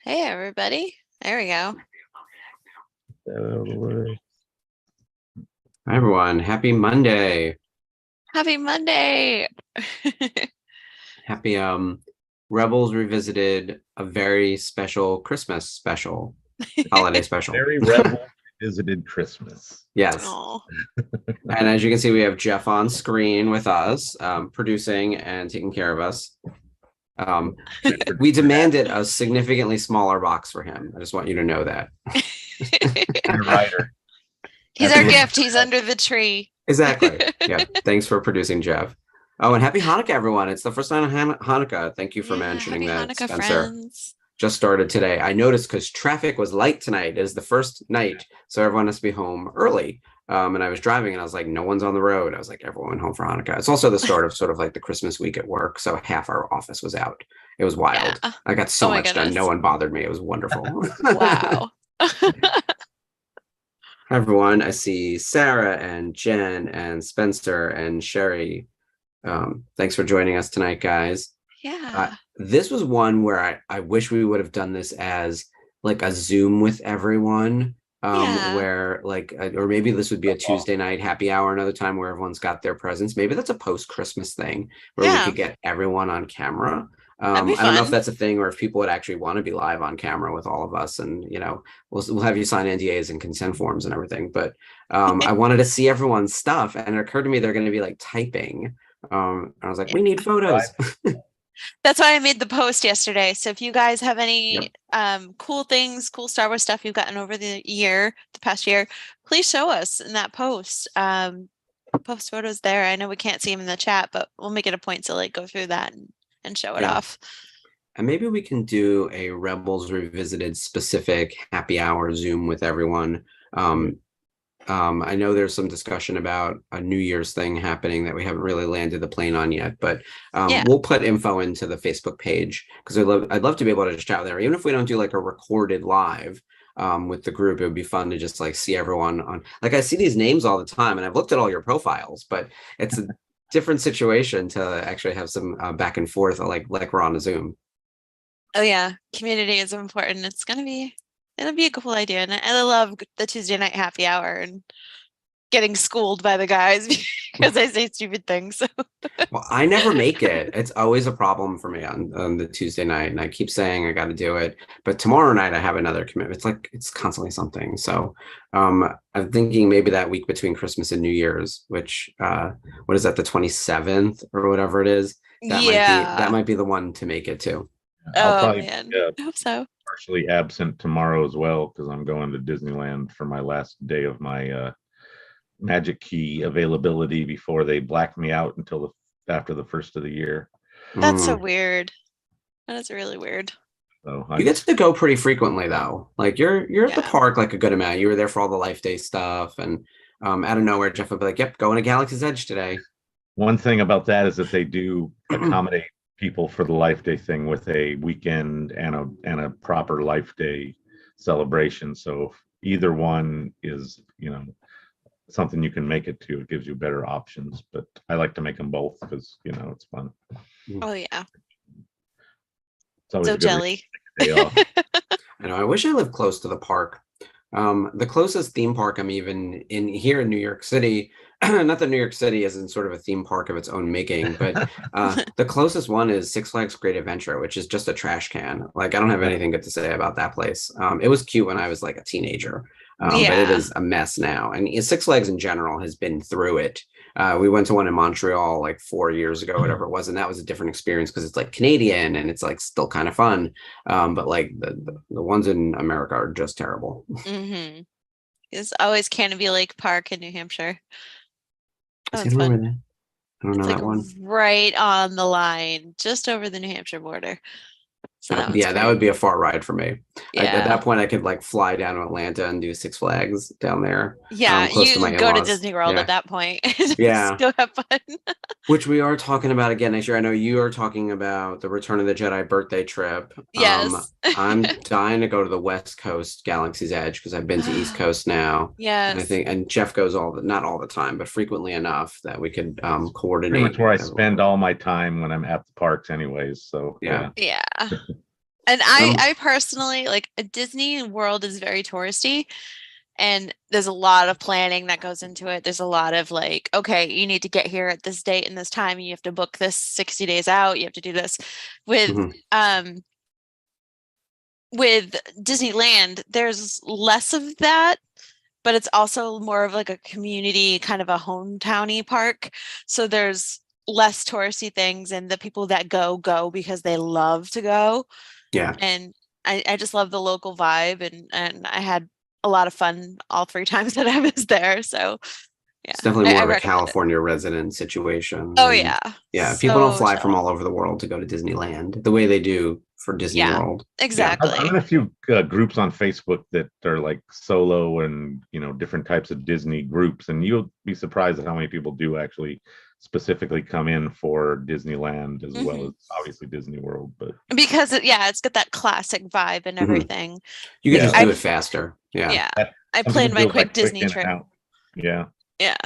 Hey, everybody. There we go. Hi everyone, happy Monday. Happy Monday. Happy Rebels Revisited, a very special Christmas special, holiday special. Very Rebel visited Christmas. Yes. Oh, And as you can see, we have Jeff on screen with us, producing and taking care of us. We demanded a significantly smaller box for him. I just want you to know that. And a writer. he's our gift. He's under the tree. Exactly. Yeah. Thanks for producing, Jeff. Oh, and happy Hanukkah, everyone. It's the first night of Hanukkah. Thank you for mentioning happy that, Hanukkah, Spencer. friends. Just started today. I noticed because traffic was light tonight. It is the first night, so everyone has to be home early. And I was driving and I was like, no one's on the road. I was like, everyone went home for Hanukkah. It's also the start of sort of like the Christmas week at work. So half our office was out. It was wild. Yeah. I got so Oh my much done. goodness. No one bothered me. It was wonderful. Wow. Hi, everyone. I see Sarah and Jen and Spencer and Sherry. Thanks for joining us tonight, guys. Yeah. This was one where I wish we would have done this as like a Zoom with everyone. Yeah. Where like, or maybe this would be a Tuesday night happy hour, another time where everyone's got their presents. Maybe that's a post-Christmas thing where we Yeah. could get everyone on camera. That'd be I don't know if fun. that's a thing or if people would actually want to be live on camera with all of us, and we'll have you sign NDAs and consent forms and everything. But I wanted to see everyone's stuff, and it occurred to me they're going to be like typing. I was like, we need photos. That's why I made the post yesterday. So if you guys have any cool things, cool Star Wars stuff you've gotten over the past year, please show us in that post. Post photos there. I know we can't see them in the chat, but we'll make it a point to like go through that and show it off. And maybe we can do a Rebels Revisited specific happy hour Zoom with everyone. I know there's some discussion about a New Year's thing happening that we haven't really landed the plane on yet, but we'll put info into the Facebook page because I'd love to be able to just chat there, even if we don't do like a recorded live with the group. It would be fun to just like see everyone on. Like I see these names all the time, and I've looked at all your profiles, but it's a different situation to actually have some back and forth, like we're on a Zoom. Oh yeah, community is important. It'll be a cool idea, and I love the Tuesday night happy hour and getting schooled by the guys because I say stupid things. So. Well, I never make it. It's always a problem for me on the Tuesday night, and I keep saying I got to do it. But tomorrow night I have another commitment. It's like it's constantly something. So I'm thinking maybe that week between Christmas and New Year's, which what is that, the 27th or whatever it is? That might be the one to make it to. I'll probably man, I hope so. Partially absent tomorrow as well because I'm going to Disneyland for my last day of my Magic Key availability before they black me out until after the first of the year. That's so weird. That is really weird. So you get to go pretty frequently though. Like you're at the park like a good amount. You were there for all the Life Day stuff, and out of nowhere Jeff would be like, "Yep, going to Galaxy's Edge today." One thing about that is that they do accommodate people for the Life Day thing with a weekend and a proper Life Day celebration. So if either one is, something you can make it to, it gives you better options. But I like to make them both because it's fun. Oh yeah. It's always so jelly. Day off. I know. I wish I lived close to the park. The closest theme park I'm even in here in New York City, not that New York City isn't sort of a theme park of its own making, but the closest one is Six Flags Great Adventure, which is just a trash can. Like I don't have anything good to say about that place. It was cute when I was like a teenager, but it is a mess now. And Six Flags in general has been through it. We went to one in Montreal like 4 years ago, whatever it was, and that was a different experience because it's like Canadian and it's like still kind of fun. But like the ones in America are just terrible. Mm-hmm. It's always Canopy Lake Park in New Hampshire. That one's fun. I don't know that one. Right on the line, just over the New Hampshire border. So that would be a far ride for me. At that point, I could like fly down to Atlanta and do Six Flags down there. Yeah, you can go to Disney World at that point. Go have fun. Which we are talking about again next year. I know you are talking about the Return of the Jedi birthday trip. Yes. I'm dying to go to the West Coast Galaxy's Edge because I've been to East Coast now. Yes. And Jeff goes not all the time, but frequently enough that we could coordinate. Pretty much where I spend all my time when I'm at the parks anyways. So yeah. And I personally like Disney World is very touristy. And there's a lot of planning that goes into it. There's a lot of like, okay, you need to get here at this date and this time. You have to book this 60 days out. You have to do this. With with Disneyland, there's less of that, but it's also more of like a community, kind of a hometowny park. So there's less touristy things, and the people that go because they love to go. Yeah. And I just love the local vibe, and I had a lot of fun all 3 times that I was there. So yeah, it's definitely more I of a recommend it. California resident situation. Oh And yeah. yeah, people don't So fly from chill. all over the world to go to Disneyland the way they do for Disney Yeah, World. I'm in exactly. a few groups on Facebook that are like solo and, you know, different types of Disney groups, and you'll be surprised at how many people do actually specifically come in for Disneyland as well as obviously Disney World. But Because it's got that classic vibe and Mhm. everything. You can Yeah. just do it faster. Yeah. Yeah. That- I some people planned my do it, quick like, Disney in and trip. out. Yeah. Yeah.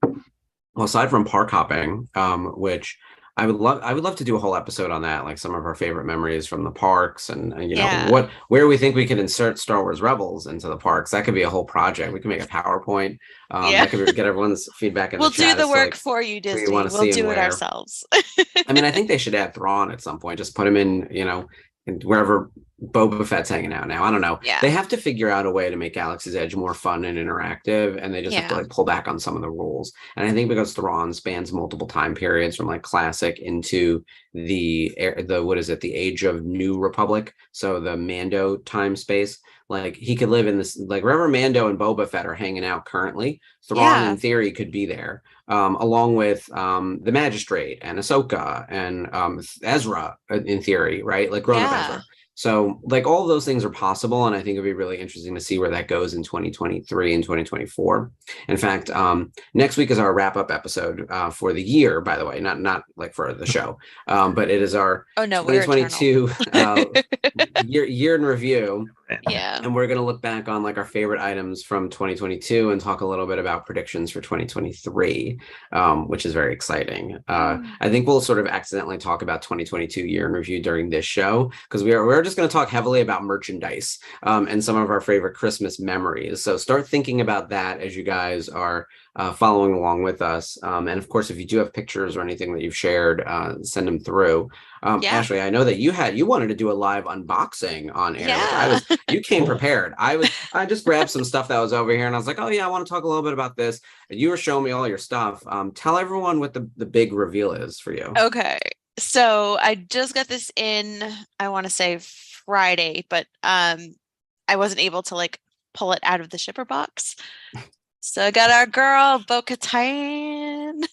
Well, aside from park hopping, which I would love to do a whole episode on that, like some of our favorite memories from the parks, and you know Yeah. where we think we could insert Star Wars Rebels into the parks. That could be a whole project. We can make a PowerPoint. Yeah. That could get everyone's feedback in the We'll do chat the as to work like for you, who you want Disney. to We'll see and do it where. ourselves. I mean, I think they should add Thrawn at some point. Just put him in, you know, wherever Boba Fett's hanging out now. I don't know. Yeah. They have to figure out a way to make Galaxy's Edge more fun and interactive, and they just have to Yeah. like pull back on some of the rules. And I think because Thrawn spans multiple time periods from like classic into the what is it, the Age of New Republic, so the Mando time space. Like he could live in this, like wherever Mando and Boba Fett are hanging out currently, Thrawn Yeah. in theory could be there. Along with the Magistrate and Ahsoka and Ezra, in theory, right? Like grown up Yeah. Ezra. So, like, all of those things are possible, and I think it'd be really interesting to see where that goes in 2023 and 2024. In fact, next week is our wrap up episode for the year. By the way, not like for the show, but it is our Oh no, we're 2022 eternal. year in review. Yeah. And we're going to look back on like our favorite items from 2022 and talk a little bit about predictions for 2023, which is very exciting. I think we'll sort of accidentally talk about 2022 year in review during this show, because we're just going to talk heavily about merchandise and some of our favorite Christmas memories. So start thinking about that as you guys are following along with us. And of course, if you do have pictures or anything that you've shared, send them through. Yeah. Ashley, I know that you wanted to do a live unboxing on air, Yeah. which you came prepared. I just grabbed some stuff that was over here and I was like, oh yeah, I want to talk a little bit about this. And you were showing me all your stuff. Tell everyone what the big reveal is for you. Okay. So I just got this in, I want to say Friday, but I wasn't able to like pull it out of the shipper box. So I got our girl, Bo-Katan.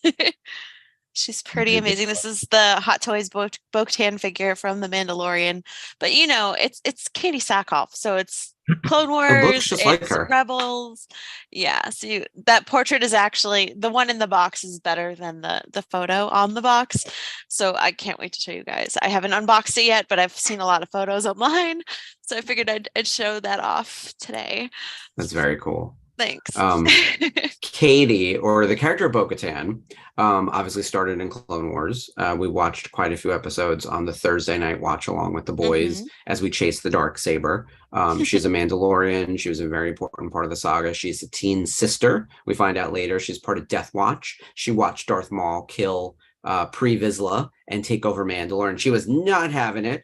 She's pretty amazing. This is the Hot Toys Bo-Katan figure from The Mandalorian. But you know, it's Katie Sackhoff, so it's Clone It looks Wars, just like it's her. Rebels. Yeah, so that portrait is actually the one in the box is better than the photo on the box. So I can't wait to show you guys. I haven't unboxed it yet, but I've seen a lot of photos online, so I figured I'd show that off today. That's very cool. Thanks. Katie, or the character of Bo-Katan, obviously started in Clone Wars. We watched quite a few episodes on the Thursday night watch along with the boys as we chased the dark saber. She's a Mandalorian. She was a very important part of the saga. She's a teen sister. We find out later she's part of Death Watch. She watched Darth Maul kill Pre Vizsla and take over Mandalore, and she was not having it.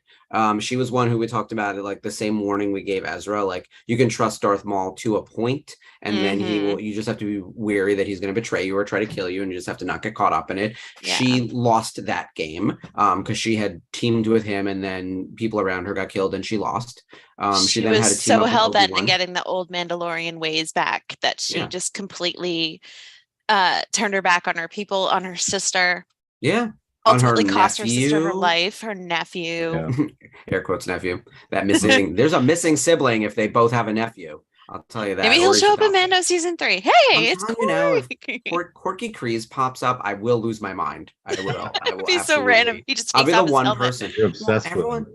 She was one who we talked about it like the same warning we gave Ezra, like you can trust Darth Maul to a point, and then you just have to be wary that he's going to betray you or try to kill you, and you just have to not get caught up in it. Yeah. She lost that game because she had teamed with him, and then people around her got killed and she lost. She then was had to team so up with hell-bent on Obi-Wan. getting the old Mandalorian ways back that she just completely turned her back on her people, on her sister. Yeah. Ultimately cost her sister her life, her nephew. Air quotes nephew. That missing there's a missing sibling if they both have a nephew. I'll tell you that. Maybe he'll show up in Mando season 3. Hey, it's Corky. You know, if Corky Kryze pops up, I will lose my mind. I will. It would be so random. He just I'll be takes the off his one helmet. person. You're obsessed with him.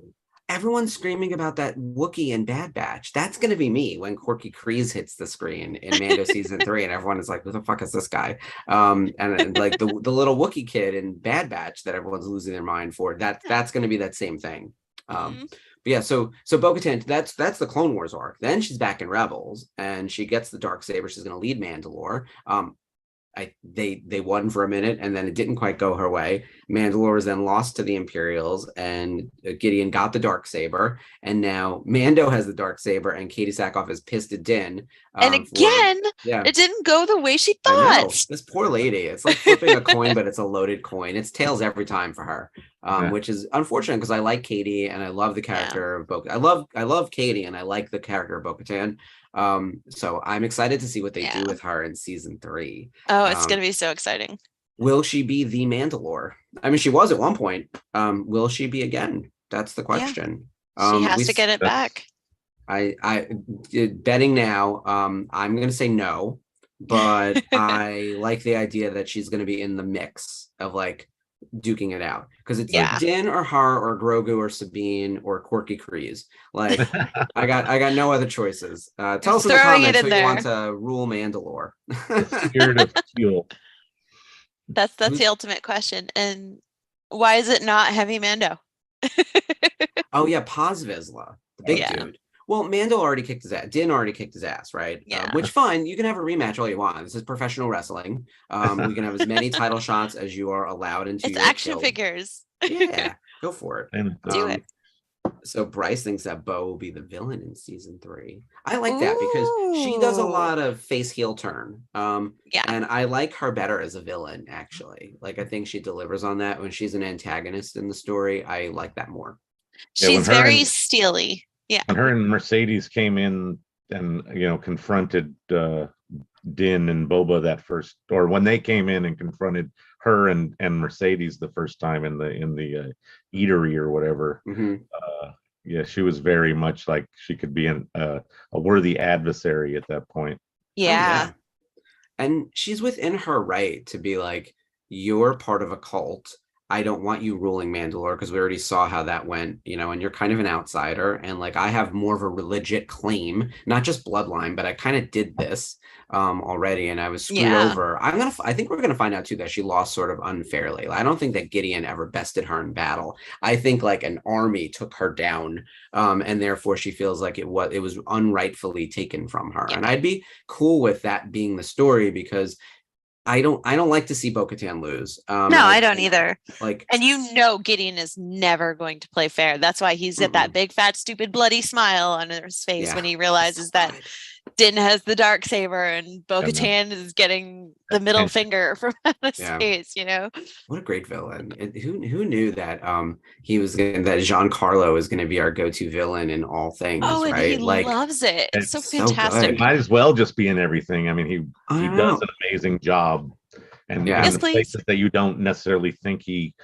Everyone's screaming about that Wookiee in Bad Batch. That's going to be me when Corky Kryze hits the screen in Mando season 3, and everyone is like, "Who the fuck is this guy?" And like the little Wookiee kid in Bad Batch that everyone's losing their mind for. That's going to be that same thing. But yeah, so Bo-Katan, that's the Clone Wars arc. Then she's back in Rebels, and she gets the Darksaber. She's going to lead Mandalore. They won for a minute, and then it didn't quite go her way. Mandalore was then lost to the Imperials, and Gideon got the Darksaber, and now Mando has the Darksaber, and Katie Sackhoff is pissed at Din. And again, it didn't go the way she thought. I know. This poor lady. It's like flipping a coin, but it's a loaded coin. It's tails every time for her, which is unfortunate because I like Katie and I love the character of Bo. I love Katie and I like the character of Bo-Katan. So I'm excited to see what they do with her in season 3. Oh, it's gonna be so exciting. Will she be the Mandalore? I mean, she was at one point. Will she be again? That's the question. She has to get it back. I betting now. I'm gonna say no, but I like the idea that she's gonna be in the mix of like duking it out, because it's like Din or her or Grogu or Sabine or Corky Kryze. Like I got no other choices. Tell us in the comments who you want to rule Mandalore. The spirit of fuel. That's the ultimate question. And why is it not Heavy Mando? Oh yeah, Paz Vizsla, the big dude. Well, Mando already kicked his ass. Din already kicked his ass, right? Yeah. Which fine, you can have a rematch all you want. This is professional wrestling. We can have as many title shots as you are allowed into. It's action figures. Yeah, go for it. Do it. So Bryce thinks that Bo will be the villain in season 3. I like that because she does a lot of face heel turn. And I like her better as a villain, actually. Like I think she delivers on that. When she's an antagonist in the story, I like that more. She's very steely. Yeah. When her and Mercedes came in and confronted Din and Boba that first, or when they came in and confronted her and Mercedes the first time in the eatery or whatever, she was very much like she could be a worthy adversary at that point. Yeah. And she's within her right to be like, you're part of a cult. I don't want you ruling Mandalore, because we already saw how that went, and you're kind of an outsider. And like, I have more of a legit claim, not just bloodline, but I kind of did this already and I was screwed over. I think we're going to find out too that she lost sort of unfairly. I don't think that Gideon ever bested her in battle. I think like an army took her down, and therefore she feels like it was unrightfully taken from her. And I'd be cool with that being the story, because I don't like to see Bo-Katan lose. No, I don't either. Like, and Gideon is never going to play fair. That's why he's got that big, fat, stupid, bloody smile on his face when he realizes that Din has the Darksaber and Bo-Katan is getting the middle finger from his face. What a great villain! Who knew that that Giancarlo is going to be our go-to villain in all things? Oh, and right? he loves it. It's so fantastic. It might as well just be in everything. I mean, he does an amazing job, and in the places that you don't necessarily think he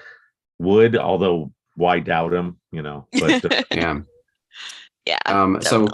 would. Although, why doubt him? But So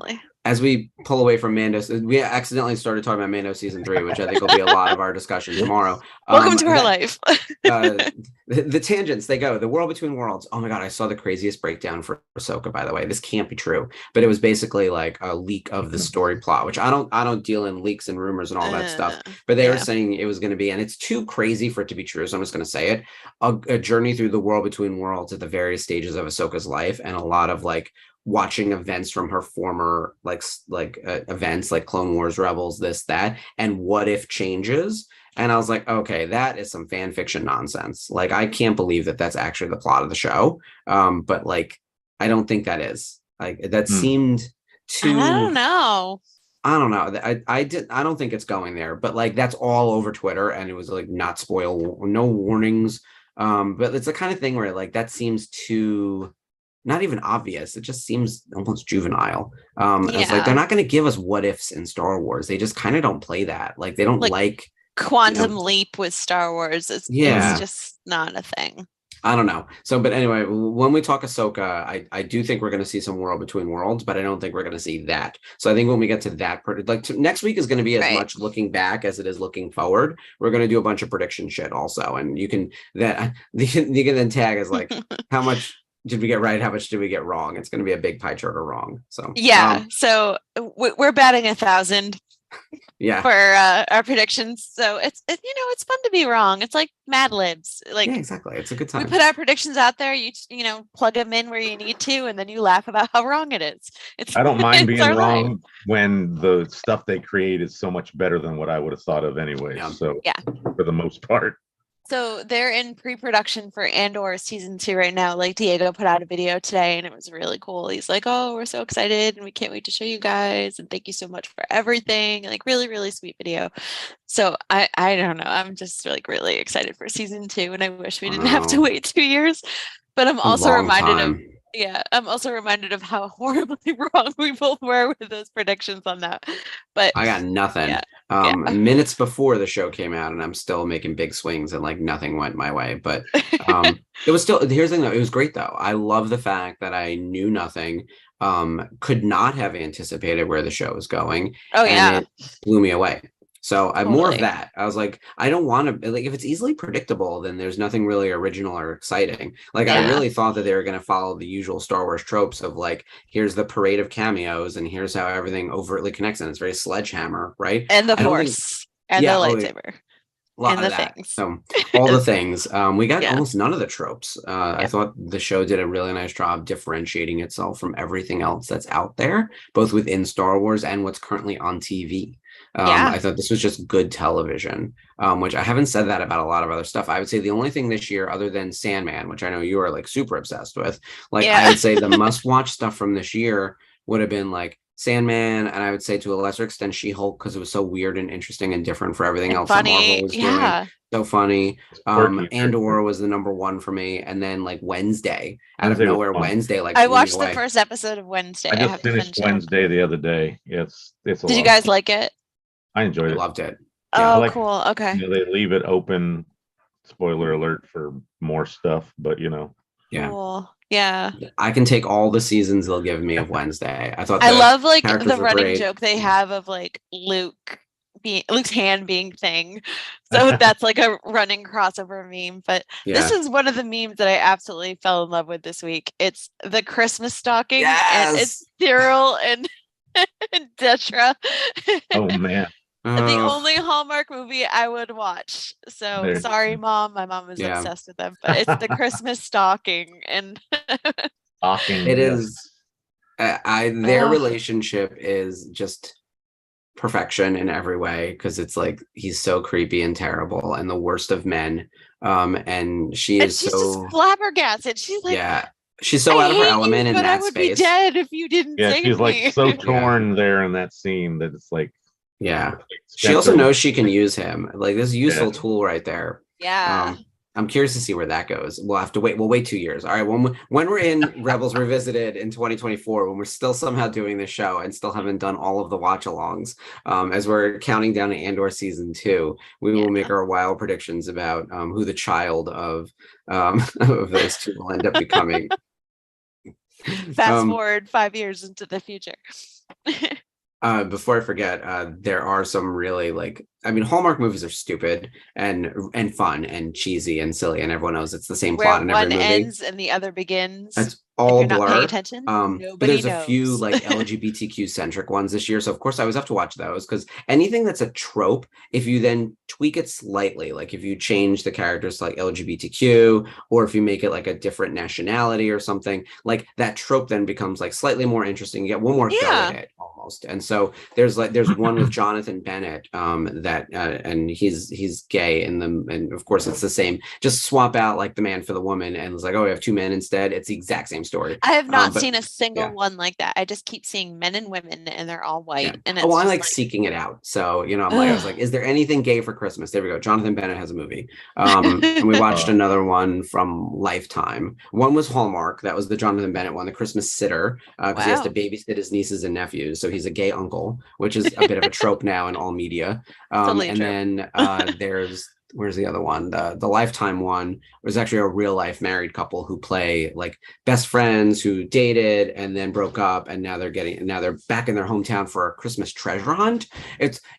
as we pull away from Mando, we accidentally started talking about Mando season 3, which I think will be a lot of our discussion tomorrow. Welcome to our life. The tangents, they go. The World Between Worlds. Oh my God, I saw the craziest breakdown for Ahsoka, by the way. This can't be true. But it was basically like a leak of the story plot, which I don't deal in leaks and rumors and all that stuff. But they were saying it was going to be, and it's too crazy for it to be true, so I'm just going to say it, a journey through the World Between Worlds at the various stages of Ahsoka's life, and a lot of like watching events from her former events like Clone Wars, Rebels, this, that, and what if changes. And I was like, okay, that is some fan fiction nonsense. Like, I can't believe that that's actually the plot of the show. But like, I don't think that is. Like, that seemed too. I don't know. I don't think it's going there. But like, that's all over Twitter, and it was like not spoil, no warnings. But it's the kind of thing where like that seems too. Not even obvious. It just seems almost juvenile. It's like they're not going to give us what ifs in Star Wars. They just kind of don't play that. Like they don't like quantum leap with Star Wars. It's just not a thing. I don't know. So, but anyway, when we talk Ahsoka, I do think we're going to see some World Between Worlds, but I don't think we're going to see that. So I think when we get to that, next week is going to be as much looking back as it is looking forward. We're going to do a bunch of prediction shit also, and you can then tag as like how much did we get right? How much did we get wrong? It's going to be a big pie chart of wrong. So so we're batting 1,000. Yeah. for our predictions. So it's it's fun to be wrong. It's like Mad Libs. Like Yeah, exactly. It's a good we time. put our predictions out there. You plug them in where you need to, and then you laugh about how wrong it is. It's I don't mind it's being our life. wrong when the stuff they create is so much better than what I would have thought of anyway. Yeah. So Yeah. for the most part. So they're in pre-production for Andor season 2 right now. Like Diego put out a video today and it was really cool. He's like, "Oh, we're so excited and we can't wait to show you guys and thank you so much for everything." Like really, really sweet video. So I don't know. I'm just like really excited for season 2 and I wish we didn't have to wait 2 years. But I'm also reminded of I'm also reminded of how horribly wrong we both were with those predictions on that. But I got nothing. Yeah. Minutes before the show came out, and I'm still making big swings, and like nothing went my way. But it was still. Here's the thing, though. It was great, though. I love the fact that I knew nothing. Could not have anticipated where the show was going. Oh and yeah. it blew me away. So I'm more of Totally. that. I was like, I don't want to, like, if it's easily predictable, then there's nothing really original or exciting. Like, I Yeah. really thought that they were going to follow the usual Star Wars tropes of like, here's the parade of cameos and here's how everything overtly connects. And it's very Sledgehammer, right? And the I don't think- Force and Yeah, the oh, yeah. lightsaber. A lot And of the that. things. So all the things. We got Yeah. almost none of the tropes. I thought the show did a really nice job differentiating itself from everything else that's out there, both within Star Wars and what's currently on TV. Yeah. I thought this was just good television, which I haven't said that about a lot of other stuff. I would say the only thing this year, other than Sandman, which I know you are like super obsessed with, like Yeah. I would say the must-watch stuff from this year would have been like Sandman, and I would say to a lesser extent She-Hulk, because it was so weird and interesting and different for everything And else funny. that Marvel was Yeah. doing. So funny. Quirky. Andor was the number one for me, and then like Wednesday out of Wednesday was nowhere, fun. Wednesday like I blew me watched the away. first episode of Wednesday. I have just to finished finish it. Wednesday the other day. It's a Did you lot. guys like it? I enjoyed I it. loved it. Oh, like- cool. Okay. You know, they leave it open. Spoiler alert for more stuff, but Yeah. Cool. Yeah. I can take all the seasons they'll give me of Wednesday. I thought I the love like characters the were running great. joke they have of like Luke's hand being thing. So that's like a running crossover meme. But this Yeah. is one of the memes that I absolutely fell in love with this week. It's the Christmas stocking and it's Cyril and Detra. Oh man. The only Hallmark movie I would watch. So There. sorry, Mom. My mom is Yeah. obsessed with them, but it's the Christmas stocking, and Talking. It yes. is. Their Ugh. relationship is just perfection in every way, because it's like he's so creepy and terrible and the worst of men. And she and is she's so just flabbergasted. She's like, yeah. She's so I out of her hate element you, in but I that would space. be dead if you didn't Yeah, save she's like me. so torn there in that scene that it's like. Yeah. like, She also spent knows she can use him. Like, this is a useful Yeah. tool right there. Yeah. I'm curious to see where that goes. We'll have to wait. We'll wait 2 years. All right. When we're in Rebels Revisited in 2024, when we're still somehow doing this show and still haven't done all of the watch-alongs, as we're counting down to Andor season 2, we will make our wild predictions about who the child of those two will end up becoming. Fast forward 5 years into the future. Before I forget, there are some really Hallmark movies are stupid and fun and cheesy and silly, and everyone knows it's the same Where plot in every one movie. ends and the other begins. That's If all you're not paying blur. attention, But nobody there's a few knows. like LGBTQ centric ones this year, so of course I always have to watch those, because anything that's a trope, if you then tweak it slightly, like if you change the characters to like LGBTQ, or if you make it like a different nationality or something, like that trope then becomes like slightly more interesting. You get one more go at it almost. And so there's one with Jonathan Bennett and he's gay, and of course it's the same. Just swap out like the man for the woman, and it's like, oh, we have two men instead. It's the exact same story. I have not but- seen a single yeah. one like that. I just keep seeing men and women, and they're all white. Yeah. And it's I'm just like seeking it out. So, I was like, is there anything gay for Christmas? There we go. Jonathan Bennett has a movie. And we watched another one from Lifetime. One was Hallmark. That was the Jonathan Bennett one, The Christmas Sitter, because he has to babysit his nieces and nephews. So he's a gay uncle, which is a bit of a trope now in all media. Totally and true. then where's the other one? The Lifetime one was actually a real life married couple who play like best friends who dated and then broke up, and now they're back in their hometown for a Christmas treasure hunt.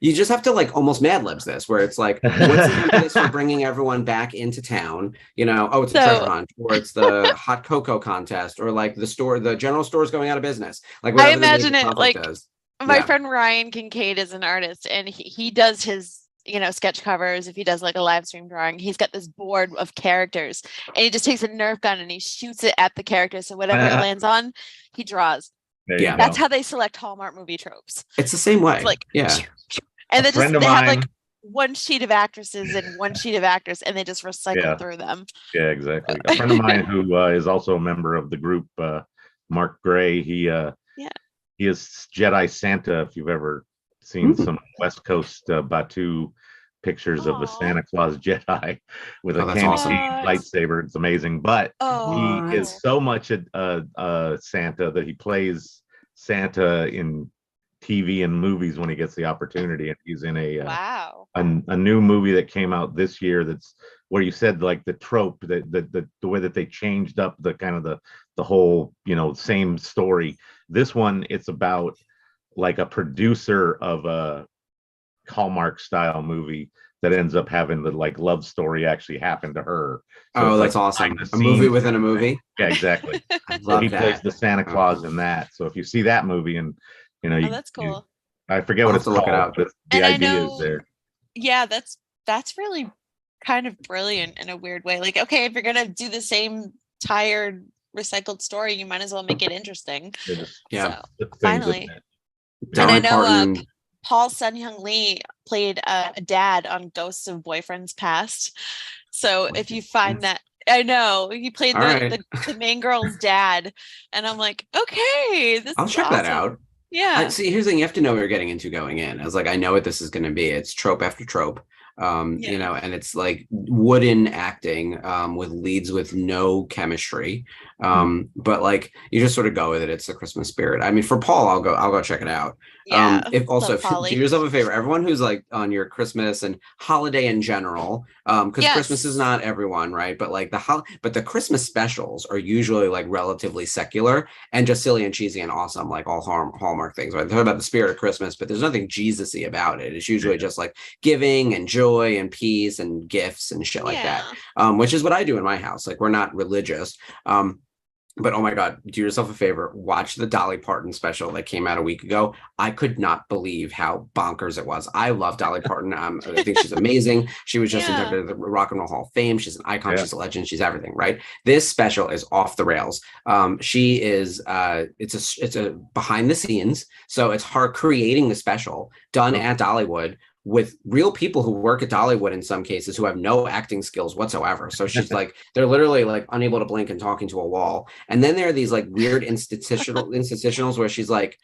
You just have to like almost Mad Libs this, where it's like, what's the impetus for bringing everyone back into town? It's a treasure hunt, or it's the hot cocoa contest, or like the general store is going out of business. Like, I imagine it like My Yeah. friend Ryan Kincaid is an artist, and he does his sketch covers. If he does like a live stream drawing, he's got this board of characters, and he just takes a Nerf gun and he shoots it at the characters. So whatever it lands on, he draws. There Yeah. you That's go. how they select Hallmark movie tropes. It's the same way. It's like, yeah. and A friend of they have mine- like one sheet of actresses and one sheet of actors, and they just recycle Yeah. through them. Yeah, exactly. A friend of mine who is also a member of the group, Mark Gray, he is Jedi Santa. If you've ever seen some West Coast Batu pictures of a Aw. Santa Claus Jedi with a Oh, that's candy awesome. lightsaber, it's amazing. But Oh, he is so much a Santa that he plays Santa in TV and movies when he gets the opportunity, and he's in wow. a new movie that came out this year that's where you said like the trope, the way that they changed up the kind of the whole same story. This one, it's about like a producer of a Hallmark style movie that ends up having the like love story actually happen to her. So Oh, it's that's like awesome. behind A the movie scenes. within a movie. Yeah, exactly. I So love he plays that. the Santa Claus in that. So if you see that movie and Oh, that's cool. I forget I'll what have it's to look it called, up. but the And I idea know- is there. Yeah, that's really kind of brilliant in a weird way. Like, okay, if you're gonna do the same tired recycled story, you might as well make it interesting. They're just Yeah. So the things finally. in it. And I Dolly know Parton. Paul Sun-Hyung Lee played a dad on Ghosts of Boyfriends Past. So if you find that, I know he played All right. the main girl's dad, and I'm like, okay, this I'll is check that awesome. out. Yeah. See, here's the thing: you have to know what you're getting into going in. I was like, I know what this is going to be. It's trope after trope, Yeah. and it's like wooden acting with leads with no chemistry. But like you just sort of go with it. It's the Christmas spirit. I mean, for Paul, I'll go check it out. Yeah. If Love do Polly. yourself a favor, everyone who's like on your Christmas and holiday in general, because Yes. Christmas is not everyone, right? But like but the Christmas specials are usually like relatively secular and just silly and cheesy and awesome, like all Hallmark things. Right? They're about the spirit of Christmas, but there's nothing Jesus-y about it. It's usually just like giving and joy and peace and gifts and shit like that. Which is what I do in my house. Like we're not religious. But oh my God, do yourself a favor, watch the Dolly Parton special that came out a week ago. I could not believe how bonkers it was. I love Dolly Parton. I think she's amazing. She was just inducted to the Rock and Roll Hall of Fame. She's an icon. Yeah. She's a legend. She's everything, right? This special is off the rails. She is, it's a behind the scenes. So it's her creating the special done at Dollywood with real people who work at Dollywood in some cases who have no acting skills whatsoever. So she's like, they're literally like unable to blink and talking to a wall. And then there are these like weird institutionals where she's like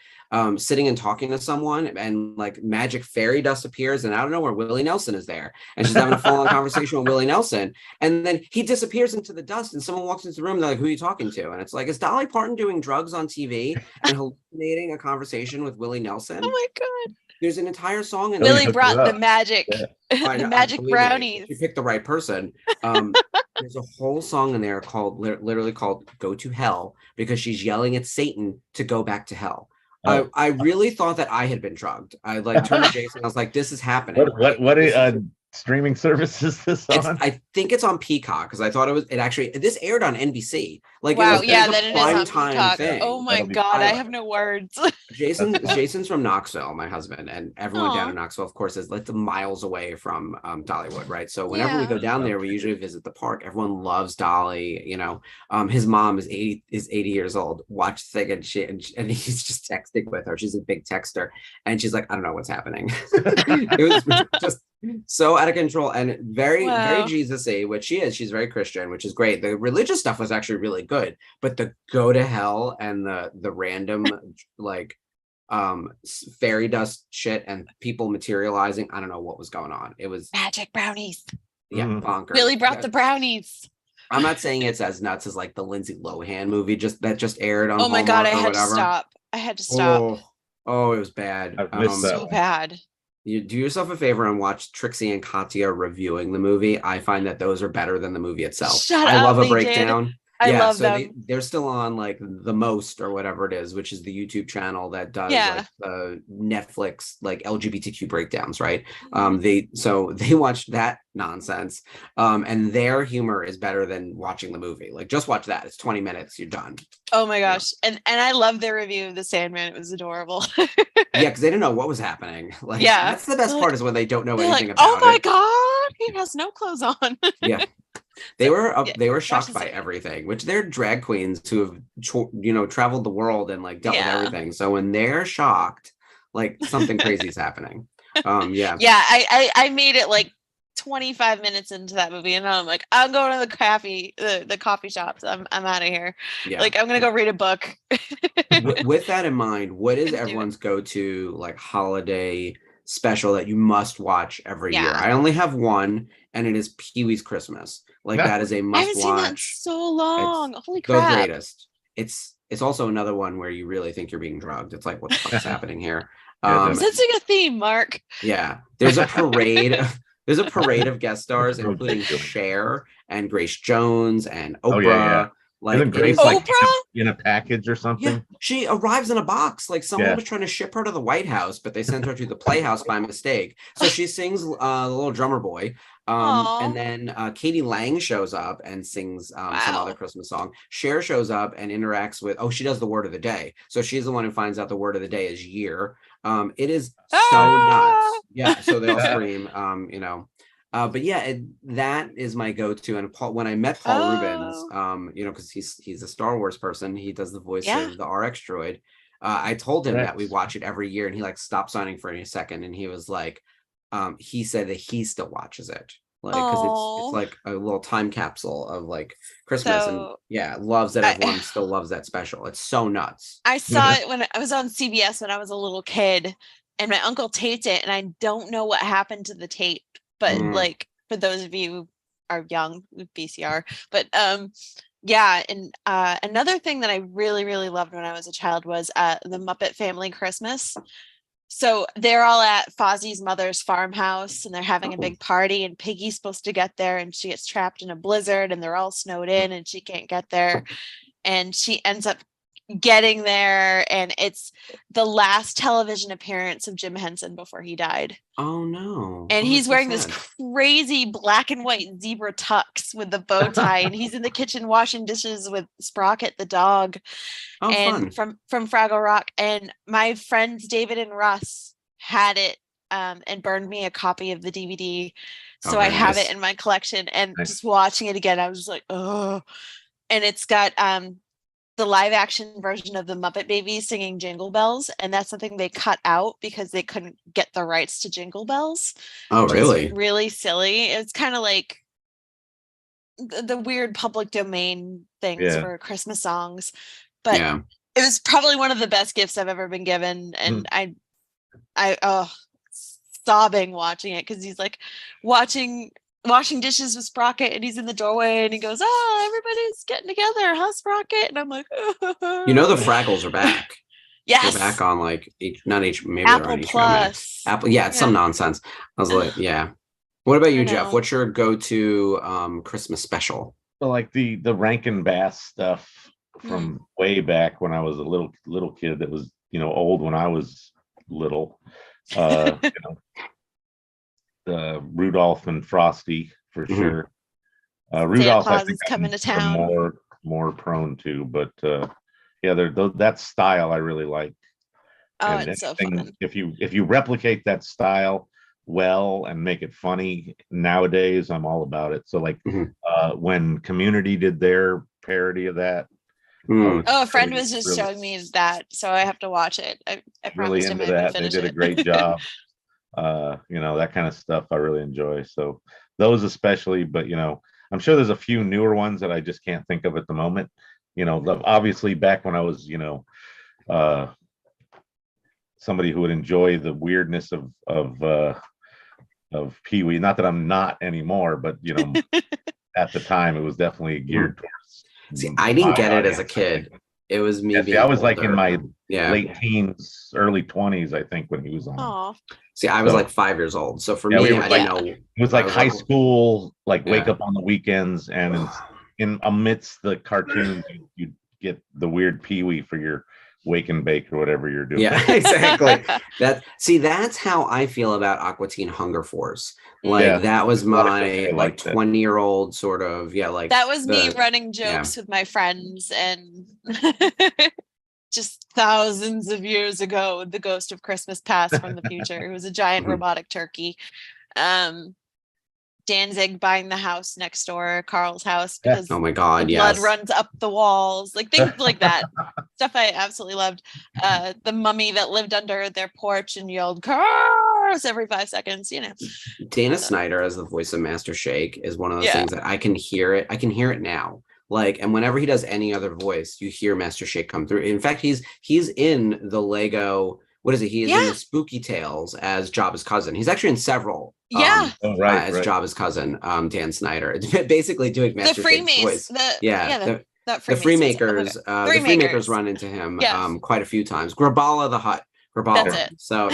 sitting and talking to someone and like magic fairy dust appears and I don't know where Willie Nelson is there. And she's having a full-on conversation with Willie Nelson. And then he disappears into the dust and someone walks into the room and they're like, who are you talking to? And it's like, is Dolly Parton doing drugs on TV and hallucinating a conversation with Willie Nelson? Oh my God. There's an entire song in Willie there. brought the magic, I the magic believe me, brownies. if you picked the right person. There's a whole song in there called literally called "Go to Hell" because she's yelling at Satan to go back to hell. Oh. I really thought that I had been drugged. I like turned to Jason. I was like, "This is happening." What streaming service is this on? I think it's on Peacock because I thought this aired on NBC. Like Wow, it was yeah, a then it is prime on time Peacock. thing. Oh my That'll be God, fun. I have no words. Jason's from Knoxville, my husband, and everyone down Aw. in Knoxville, of course, is like miles away from Dollywood, right? So whenever we go down there, we usually visit the park. Everyone loves Dolly. His mom is 80 years old. Watch the thing, and he's just texting with her. She's a big texter, and she's like, I don't know what's happening. It was just so out of control and very Wow. Jesus-y, which she is. She's very Christian, which is great. The religious stuff was actually really good, but the go to hell and the random like fairy dust shit and people materializing, I don't know what was going on. It was Magic brownies. bonkers. Willie brought the brownies. I'm not saying it's as nuts as like the Lindsay Lohan movie that just aired on Oh my God, I Hallmark or had to whatever. stop. I had to stop. Oh, it was bad. I've missed that So one. bad. You do yourself a favor and watch Trixie and Katya reviewing the movie. I find that those are better than the movie itself. Shut I up, love a they did. breakdown. I Yeah, love so them. they're still on like the most or whatever it is, which is the YouTube channel that does Yeah. like Netflix like LGBTQ breakdowns, right? Mhm. They watched that nonsense, and their humor is better than watching the movie. Like just watch that; it's 20 minutes, you're done. Oh my You know? gosh. And I love their review of The Sandman. It was adorable. Yeah, because they didn't know what was happening. Like Yeah. that's the best They're part like, is when they don't know they're like, anything oh about my it. God, he has no clothes on. Yeah. So yeah, They were watch shocked The by Sandman. everything, which they're drag queens who have traveled the world and like dealt with Yeah. everything. So when they're shocked, like something crazy is happening. Yeah. Yeah, I made it like 25 minutes into that movie and I'm like, I'm going to the coffee shops. I'm out of here. Yeah. Like I'm gonna go read a book. With that in mind, what is Couldn't do it. everyone's go-to like holiday special that you must watch every year? Yeah. I only have one, and it is Pee-wee's Christmas. Like that is a I must haven't seen that in watch. so It's long. Holy the crap. greatest. It's also another one where you really think you're being drugged. It's like, what the fuck is happening here? Yeah, You're sensing a theme, Mark. Yeah, there's a parade. There's a parade of guest stars, including ridiculous. Cher and Grace Jones and Oh yeah, yeah. Oprah. Like Isn't it Grace is like Oprah? in a package or yeah, something? she arrives in a box. Like someone Yeah. was trying to ship her to the White House, but they sent her to the Playhouse by mistake. So she sings The Little Drummer Boy. And Oh, then Katie Lang shows up and sings some other wow. Christmas song. Cher shows up and interacts with, she does the word of the day. So she's the one who finds out the word of the day is year. It is so Ah! nuts. Yeah. So they all scream, but yeah, that is my go-to. And when I met Paul Rubens, Oh, because he's a Star Wars person, he does the voice yeah. of the RX droid. I told him that we Rex. watch it every year, and he like stopped signing for a second, and he was like, he said that he still watches it, like because it's Oh, like a little time capsule of like Christmas, and so yeah, loves that I everyone still loves that special. It's so nuts. I saw it when I was on CBS when I was a little kid, and my uncle taped it, and I don't know what happened to the tape, but Mm. like for those of you who are young with VCR, but yeah, and another thing that I really really loved when I was a child was the Muppet Family Christmas. So they're all at Fozzie's mother's farmhouse and they're having a Oh. big party and Piggy's supposed to get there and she gets trapped in a blizzard and they're all snowed in and she can't get there and she ends up getting there and it's the last television appearance of Jim Henson before he died. Oh no. And Oh, that's he's so wearing this sad. crazy black and white zebra tux with the bow tie and he's in the kitchen washing dishes with Sprocket the dog Oh, and fun. from Fraggle Rock. And my friends David and Russ had it and burned me a copy of the DVD. Oh, So I very have it nice. in my collection. And Nice. just watching it again, I was just like, oh. And it's got the live action version of the Muppet Babies singing Jingle Bells. And that's something they cut out because they couldn't get the rights to Jingle Bells, Oh, which is really? really silly. It's kind of like the weird public domain things Yeah. for Christmas songs. But Yeah. it was probably one of the best gifts I've ever been given. And I sobbing watching it because he's like washing dishes with Sprocket and he's in the doorway and he goes, oh, everybody's getting together, huh, Sprocket? And I'm like, You know the Fraggles are back. They're back yes, on like not H, maybe they're Apple on HBO Max. Plus. Apple, yeah, it's some Yeah. nonsense. I was like, yeah. What about I you, Jeff? know. What's your go-to Christmas special? So like the Rankin Bass stuff from way back when I was a little kid that was old when I was little. Rudolph and Frosty for Mhm. sure. Santa Rudolph, I Claus think is coming to I'm town. more prone to, but yeah, that style I really like. Oh, And it's so anything fun. if you replicate that style well and make it funny nowadays, I'm all about it. So like Mhm. when Community did their parody of that, I Mm. was Oh, a friend really, was just really, showing me that, so I have to watch it. I really promised him into I would that. They finish did a it. great job. That kind of stuff I really enjoy. So those especially, but I'm sure there's a few newer ones that I just can't think of at the moment. Obviously back when I was, somebody who would enjoy the weirdness of Pee-wee. Not that I'm not anymore, but at the time it was definitely geared towards See, I didn't my get it as a audience, I think. kid. It was me Yeah, see, being I was like in older. my Yeah. late teens, early 20s, I think, when he was on. Oh, See, I was So- like 5 years old. So for Yeah, me, we were I like- didn't know. It was like I was high like- school, like wake Yeah. up on the weekends, and in amidst the cartoons, you get the weird Pee-wee for your wake and bake or whatever you're doing. Yeah, exactly. That's how I feel about Aqua Teen Hunger Force. Like Yeah, that was my like 20-year-old sort of, like that was me running jokes with my friends, and just thousands of years ago, the ghost of Christmas past from the future. It was a giant robotic turkey. Danzig buying the house next door, Carl's house, because oh my God, the blood runs up the walls, like things like that. Stuff I absolutely loved. The mummy that lived under their porch and yelled "Cars" every 5 seconds, Dana Snyder as the voice of Master Shake is one of those things that I can hear it now. Like, and whenever he does any other voice, you hear Master Shake come through. In fact, he's in the Lego. What is it? He is in the Spooky Tales as Jabba's cousin. He's actually in several. As Jabba's cousin, Dan Snyder. It's basically doing Master Shake's voice. The Freemakers. The Freemakers run into him quite a few times. Graballa the Hutt. Graballa. So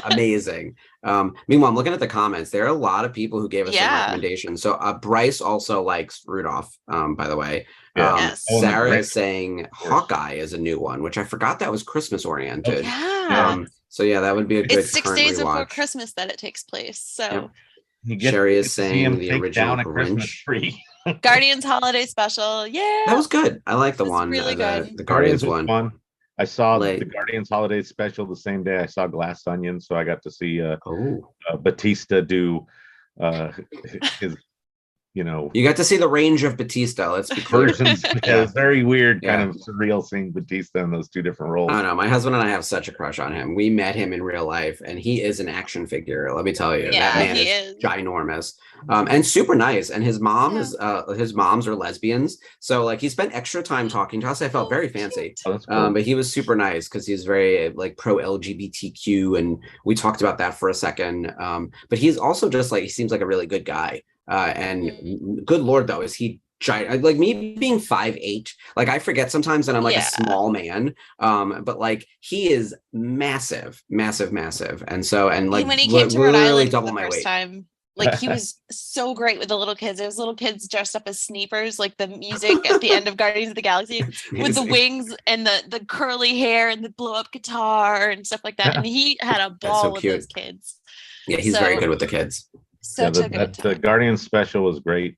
amazing. Meanwhile, I'm looking at the comments. There are a lot of people who gave us some recommendations. So Bryce also likes Rudolph, by the way. Sarah is saying Hawkeye is a new one, which I forgot that was Christmas oriented. So that would be a good. It's 6 days before Christmas that it takes place. So Sherry is saying the original Grinch. Guardians Holiday Special. Yeah, that was good. I like the one. Really good. The Guardians one. Fun. I saw the Guardians Holiday Special the same day I saw Glass Onion, so I got to see Batista do his. You got to see the range of Batista. Let's be clear. Versions. It was very weird, kind of surreal seeing Batista in those two different roles. I know. My husband and I have such a crush on him. We met him in real life, and he is an action figure. Let me tell you, that man is ginormous, and super nice. And his mom his moms are lesbians, so like he spent extra time talking to us. I felt very fancy, but he was super nice because he's very like pro LGBTQ, and we talked about that for a second. But he's also just like he seems like a really good guy. And good Lord, though, is he giant? Like me being 5'8", like I forget sometimes that I'm like a small man. But like he is massive. And so, and like when he came to Rhode Island double my weight. Time, like he was so great with the little kids. There was little kids dressed up as Sneepers, like the music at the end of Guardians of the Galaxy with the wings and the curly hair and the blow up guitar and stuff like that. And he had a ball with those kids. Yeah, he's very good with the kids. The Guardian special was great.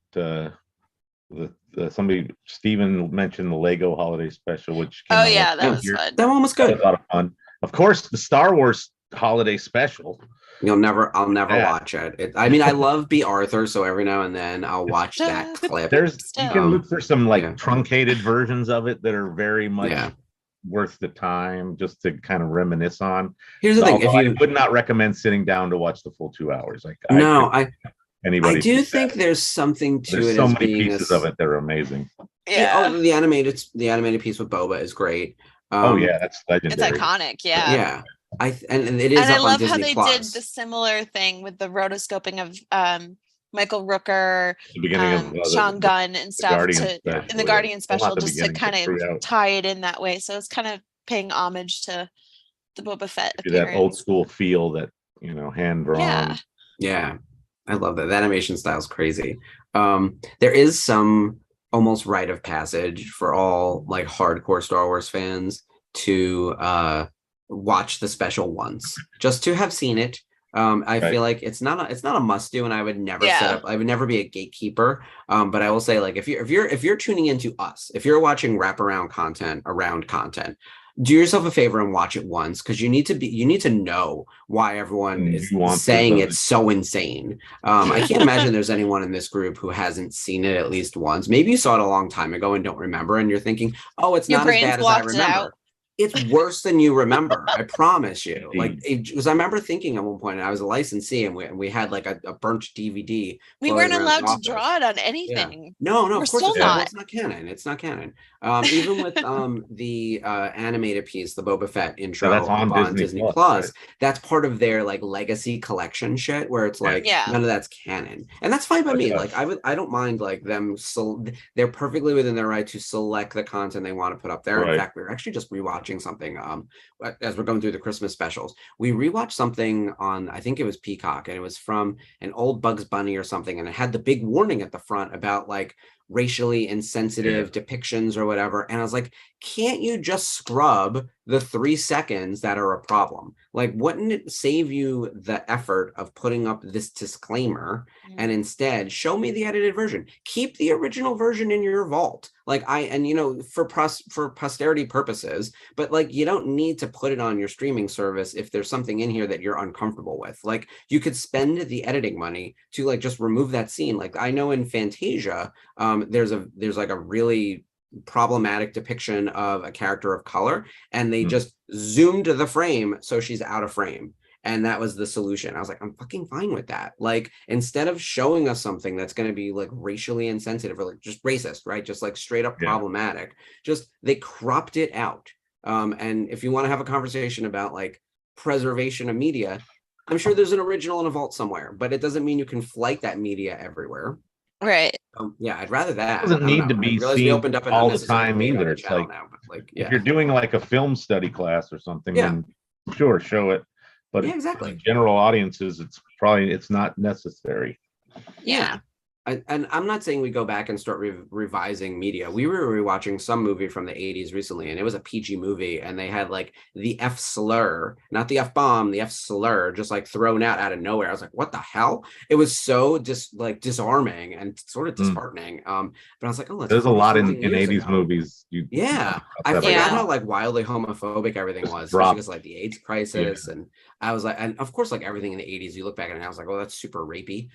Steven mentioned the Lego holiday special, which that was fun. That one was good. That was a lot of fun. Of course, the Star Wars holiday special. I'll never watch it. I mean, I love B. Arthur, so every now and then I'll watch that clip. You can look for some truncated versions of it that are very much worth the time just to kind of reminisce on. Here's the thing: I would not recommend sitting down to watch the full 2 hours. I do think there's something to There's it. So many pieces of it that are amazing. The animated piece with Boba is great. That's legendary. It's iconic. Yeah. And it is. And I love how they did the similar thing with the rotoscoping of Michael Rooker, the beginning of Sean Gunn and stuff in the Guardian special, just to kind of tie it in that way. So it's kind of paying homage to the Boba Fett appearance. That old school feel, that hand drawn. Yeah, I love that. That animation style is crazy. There is some almost rite of passage for all like hardcore Star Wars fans to watch the special once, just to have seen it. I feel like it's not a must do, and I would never I would never be a gatekeeper. But I will say, like, if you're tuning into us, if you're watching wraparound content around content, do yourself a favor and watch it once, because you need to know why everyone is saying it's so insane. I can't imagine there's anyone in this group who hasn't seen it at least once. Maybe you saw it a long time ago and don't remember, and you're thinking, oh, it's not as bad as I remember. It's worse than you remember. I promise you. Like, because I remember thinking at one point, and I was a licensee, and we had like a burnt DVD. We weren't allowed to draw it on anything. Yeah. No, we're of course still not. It's not canon. It's not canon. Even with the animated piece, the Boba Fett intro on Disney Plus, that's part of their like legacy collection shit, where it's like none of that's canon, and that's fine by me. Like I don't mind like them. So they're perfectly within their right to select the content they want to put up there. In fact, we were actually just rewatching something as we're going through the Christmas specials. We rewatched something on, I think it was Peacock, and it was from an old Bugs Bunny or something, and it had the big warning at the front about like, racially insensitive depictions or whatever. And I was like, can't you just scrub the 3 seconds that are a problem? Like, wouldn't it save you the effort of putting up this disclaimer and instead show me the edited version? Keep the original version in your vault. Like for posterity purposes, but like, you don't need to put it on your streaming service if there's something in here that you're uncomfortable with. Like, you could spend the editing money to like just remove that scene. Like, I know in Fantasia, there's like a really problematic depiction of a character of color, and they just zoomed the frame so she's out of frame. And that was the solution. I was like, I'm fucking fine with that. Like, instead of showing us something that's going to be like racially insensitive or like just racist, right? Just like straight up problematic, just they cropped it out. And if you want to have a conversation about like preservation of media, I'm sure there's an original in a vault somewhere, but it doesn't mean you can flight that media everywhere. Right. Yeah, I'd rather that. It doesn't need to be seen all the time either. It's like, now, but like, if you're doing like a film study class or something, then sure, show it. But exactly. for general audiences, it's not necessary. Yeah. And I'm not saying we go back and start revising media. We were rewatching some movie from the 80s recently, and it was a PG movie, and they had like the F slur, not the F bomb, the F slur, just like thrown out of nowhere. I was like, what the hell? It was so disarming and sort of disheartening. But I was like, oh, there's a lot in 80s movies. I forgot how like wildly homophobic everything was, especially because like the AIDS crisis, and I was like, and of course, like everything in the 80s, you look back at it, and I was like, oh, that's super rapey.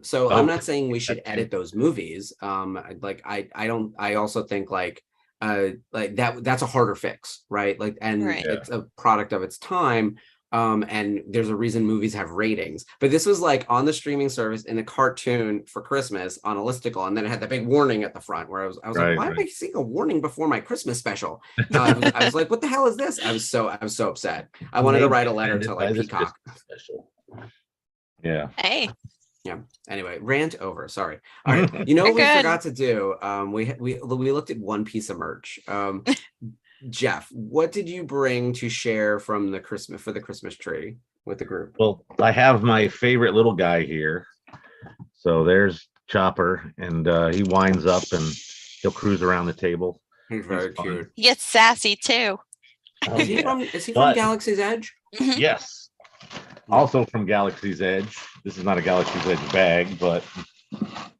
So I'm not saying we should edit those movies. Like I also think like that's a harder fix, right? Like, and it's a product of its time. And there's a reason movies have ratings, but this was like on the streaming service in a cartoon for Christmas on a listicle, and then it had that big warning at the front where I was like, why am I seeing a warning before my Christmas special? I was like, what the hell is this? I was so upset. I wanted to write a letter to like Peacock. Yeah. Hey. Yeah. Anyway, rant over. Sorry. All right. You know what we forgot to do? We looked at one piece of merch. Jeff, what did you bring to share from the Christmas tree with the group? Well, I have my favorite little guy here. So there's Chopper, and he winds up and he'll cruise around the table. He's very cute. He gets sassy too. Oh, is he from Galaxy's Edge? Yes. Also from Galaxy's Edge. This is not a Galaxy's Edge bag, but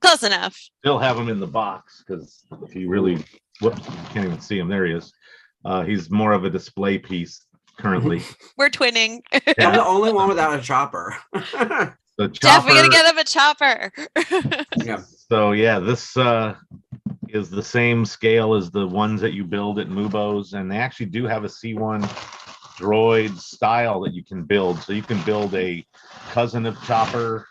close enough. Still have him in the box because if you really, whoops, you can't even see him. There he is. He's more of a display piece currently. We're twinning. I'm the only one without a chopper. Jeff, we gotta get him a chopper. Yeah. So yeah, this is the same scale as the ones that you build at Mubo's, and they actually do have a C1 droid style that you can build. So you can build a cousin of Chopper,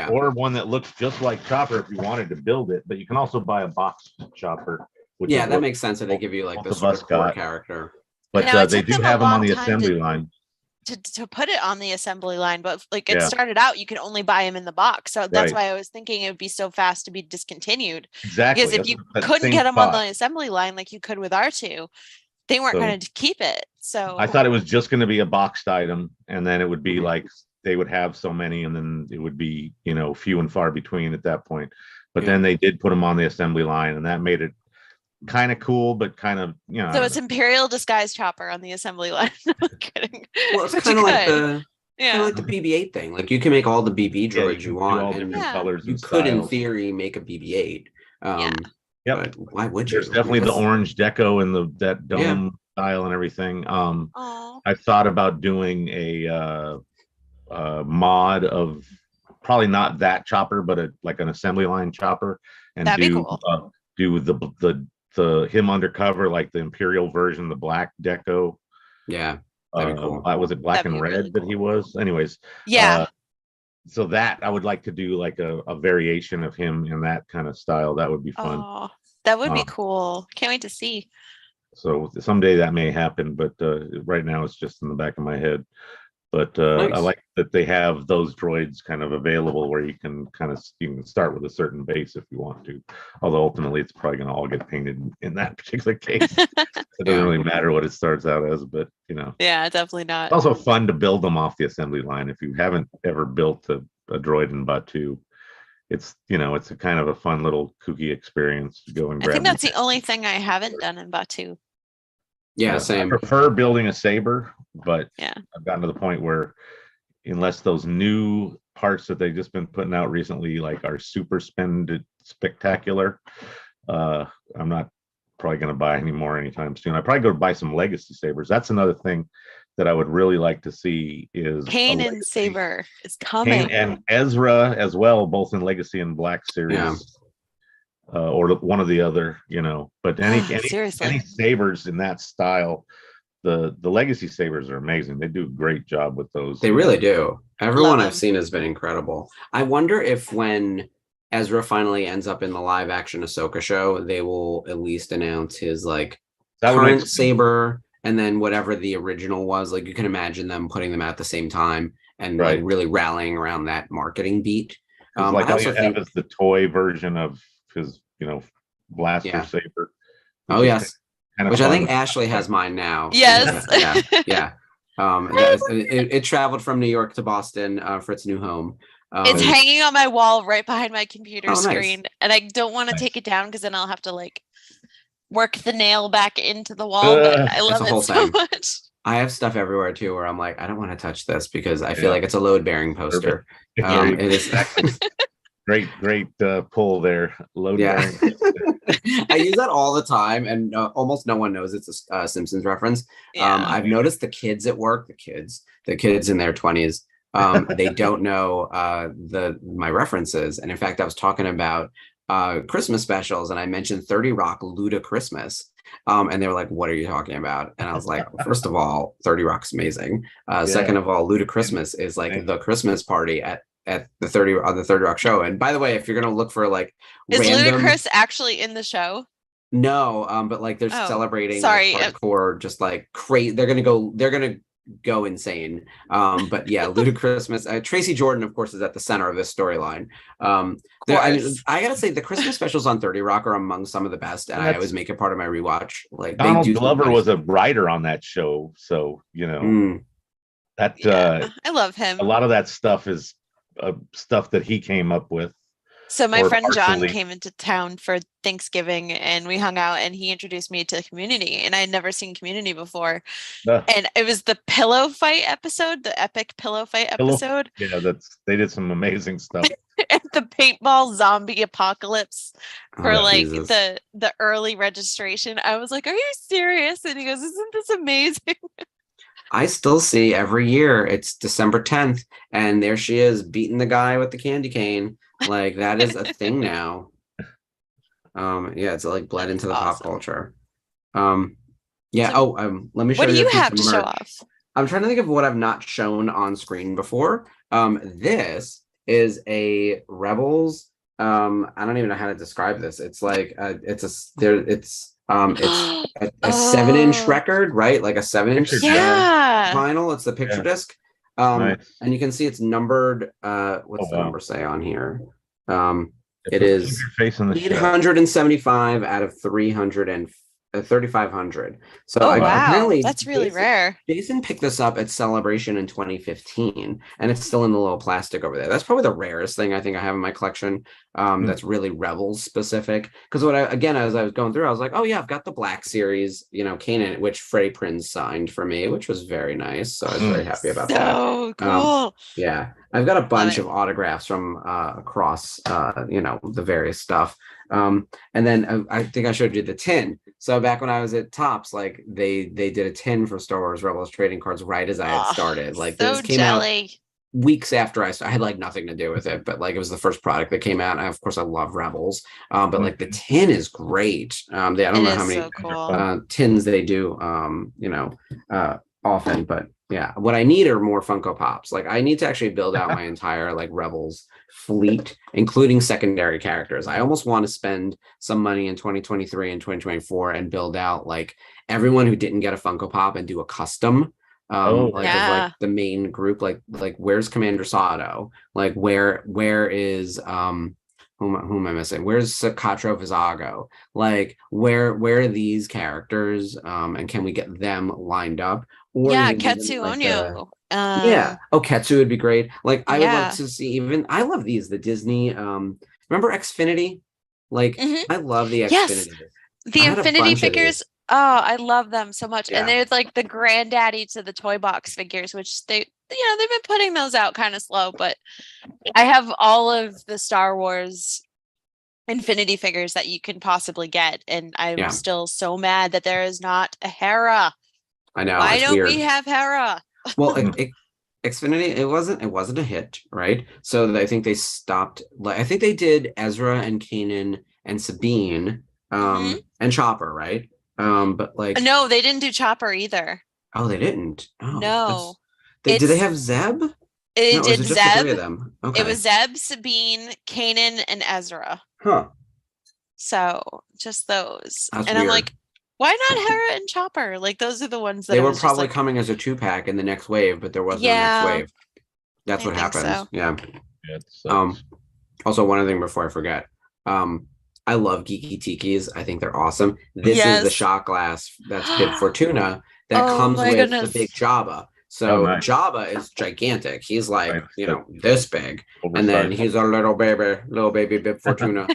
or one that looks just like Chopper if you wanted to build it. But you can also buy a boxed Chopper. That makes sense. That they give you like the sort of core character. But they do have them on the assembly line. To put it on the assembly line, but like it started out, you could only buy them in the box. So that's why I was thinking it would be so fast to be discontinued. Exactly. Because if you couldn't get them on the assembly line like you could with R2, they weren't going to keep it. So I thought it was just going to be a boxed item, and then it would be like they would have so many, and then it would be, few and far between at that point. But then they did put them on the assembly line, and that made it kind of cool, but kind of, So it's Imperial disguise Chopper on the assembly line. I'm kidding. Well, it's kind of like the BB-8 thing. Like you can make all the BB droids you want, and colors you could, in theory, make a BB-8. But why would you? There's definitely the orange deco and that dome style and everything. I thought about doing a mod of probably not that Chopper, but like an assembly line Chopper, and that'd be cool. Do the him undercover, like the Imperial version, the black deco. Yeah, that'd be cool. Was it black and red really that he was? Anyways, so that I would like to do like a variation of him in that kind of style. That would be fun. Oh, that would be cool. Can't wait to see. So someday that may happen, but right now it's just in the back of my head. But nice. I like that they have those droids kind of available where you can start with a certain base if you want to. Although ultimately it's probably going to all get painted in that particular case. It doesn't really matter what it starts out as, but Yeah, definitely not. It's also fun to build them off the assembly line. If you haven't ever built a droid in Batu, it's it's a kind of a fun little kooky experience to go and I grab. think that's the only thing I haven't done in Batu. Yeah, I same. prefer building a saber, but Yeah. I've gotten to the point where unless those new parts that they've just been putting out recently, like are super spectacular, I'm not probably going to buy any more anytime soon. I probably go buy some legacy sabers. That's another thing that I would really like to see is Kanan saber is Kane coming. and Ezra as well, both in Legacy and Black series. Yeah. Or one or the other, but any Seriously. sabers in that style, the legacy sabers are amazing. They do a great job with those. They really do. Everyone Love I've them. seen has been incredible. I wonder if when Ezra finally ends up in the live action Ahsoka show, they will at least announce his like That would current make sense. saber and then whatever the original was. Like you can imagine them putting them out at the same time and like Right. really rallying around that marketing beat. Like I all also you have is the toy version of his, blaster Yeah. saber. Oh yes, kind of which I think fun. Ashley has mine now. Yes. Yeah. It traveled from New York to Boston for its new home. It's hanging on my wall right behind my computer Oh, nice. screen, and I don't want to Nice. take it down because then I'll have to like work the nail back into the wall. But I love a it whole so thing. much. I have stuff everywhere too where I'm like, I don't want to touch this because I feel Yeah. like it's a load bearing poster. It is. Great pull there. Load Yeah. bearing. I use that all the time, and almost no one knows it's a Simpsons reference. Yeah. I've noticed the kids at work, the kids in their 20s, they don't know my references. And in fact, I was talking about Christmas specials, and I mentioned 30 Rock Luda Christmas. And they were like, "What are you talking about?" And I was like, first of all, 30 Rock's amazing. Second of all, Luda Christmas is like the Christmas party at the 30 Rock show. And by the way, if you're gonna look for like Is random, Ludacris actually in the show? no, but like they're celebrating like, hardcore, just like crazy. They're gonna go insane. But yeah, Ludacris. Tracy Jordan, of course, is at the center of this storyline. I gotta say, the Christmas specials on 30 Rock are among some of the best, and I always make it part of my rewatch. Like Donald Glover was a writer on that show, so that I love him. A lot of that stuff is stuff that he came up with. So my friend John came into town for Thanksgiving and we hung out and he introduced me to Community, and I had never seen Community before. And it was the pillow fight episode, the epic pillow fight episode. Yeah, they did some amazing stuff. And the paintball zombie apocalypse for Jesus. the early registration. I was like, "Are you serious?" And he goes, "Isn't this amazing?" I still see every year it's December 10th and there she is beating the guy with the candy cane. Like that is a thing now. Yeah, it's like bled into the pop culture. Let me show you. What do you have to show off? I'm trying to think of what I've not shown on screen before. This is a Rebels. I don't even know how to describe this. It's like it's a 7-inch record, right? Like a 7-inch vinyl. It's the picture disc. Nice. And you can see it's numbered. What's the number say on here? It is 875 out of 3,500. So apparently that's really rare. Jason picked this up at Celebration in 2015, and it's still in the little plastic over there. That's probably the rarest thing I think I have in my collection. That's really Rebels specific. Because as I was going through, I was like, oh yeah, I've got the Black Series, Kanan, which Freddie Prinze signed for me, which was very nice. So I was very happy about that. So cool. Yeah, I've got a bunch of autographs from across, the various stuff. And then I think I showed you the tin. So back when I was at Topps, like they did a tin for Star Wars Rebels trading cards right as I had started. Like this came out weeks after I had like nothing to do with it, but like it was the first product that came out. And of course I love Rebels, but like the tin is great. I don't know how many tins they do, often, but yeah, what I need are more Funko Pops. Like I need to actually build out my entire like Rebels fleet, including secondary characters. I almost want to spend some money in 2023 and 2024 and build out like everyone who didn't get a Funko Pop and do a custom. Of like the main group, like where's Commander Sato? Like where is who am I missing? Where's Sakatro Vizago? Like where are these characters? And can we get them lined up? Or Ketsu Onyo Yeah. Oh, Ketsu would be great. Like I would love Yeah. to see even I love the Disney remember Xfinity? Like Hmm. I love the Yes, Xfinity. the I had a Infinity bunch of figures. these. Oh, I love them so much. And Yeah. they're like the granddaddy to the toy box figures, which they've been putting those out kind of slow, but I have all of the Star Wars Infinity figures that you can possibly get, and I'm Yeah. still so mad that there is not a Hera. I know. Why It's don't we weird. have Hera? Well, Xfinity, it wasn't a hit, right? So I think they stopped. Like I think they did Ezra and Kanan and Sabine, Hmm. and Chopper, right? But like, No, they didn't do Chopper either. oh, they didn't. Oh, No, that's. Did they it's have Zeb? it No, or is did it just the three Zeb. of them? It Okay. was Zeb, Sabine, Kanan, and Ezra. Huh. So just those. That's And I'm weird. like, why not Hera and Chopper? Like those are the ones that They I were was just probably like, coming as a 2-pack in the next wave, but there was no next yeah, wave. That's I what think happens. so. Yeah. It Um, sucks. Also, one other thing before I forget. Um, I love Geeky Tikis. I think they're awesome. This is the Yes. shot glass that's Bib Fortuna that Oh comes my with the big goodness. Jabba. Oh, So nice. Jabba is gigantic. He's like, Right. That this big. And then oversized one. he's a little baby Bib Fortuna.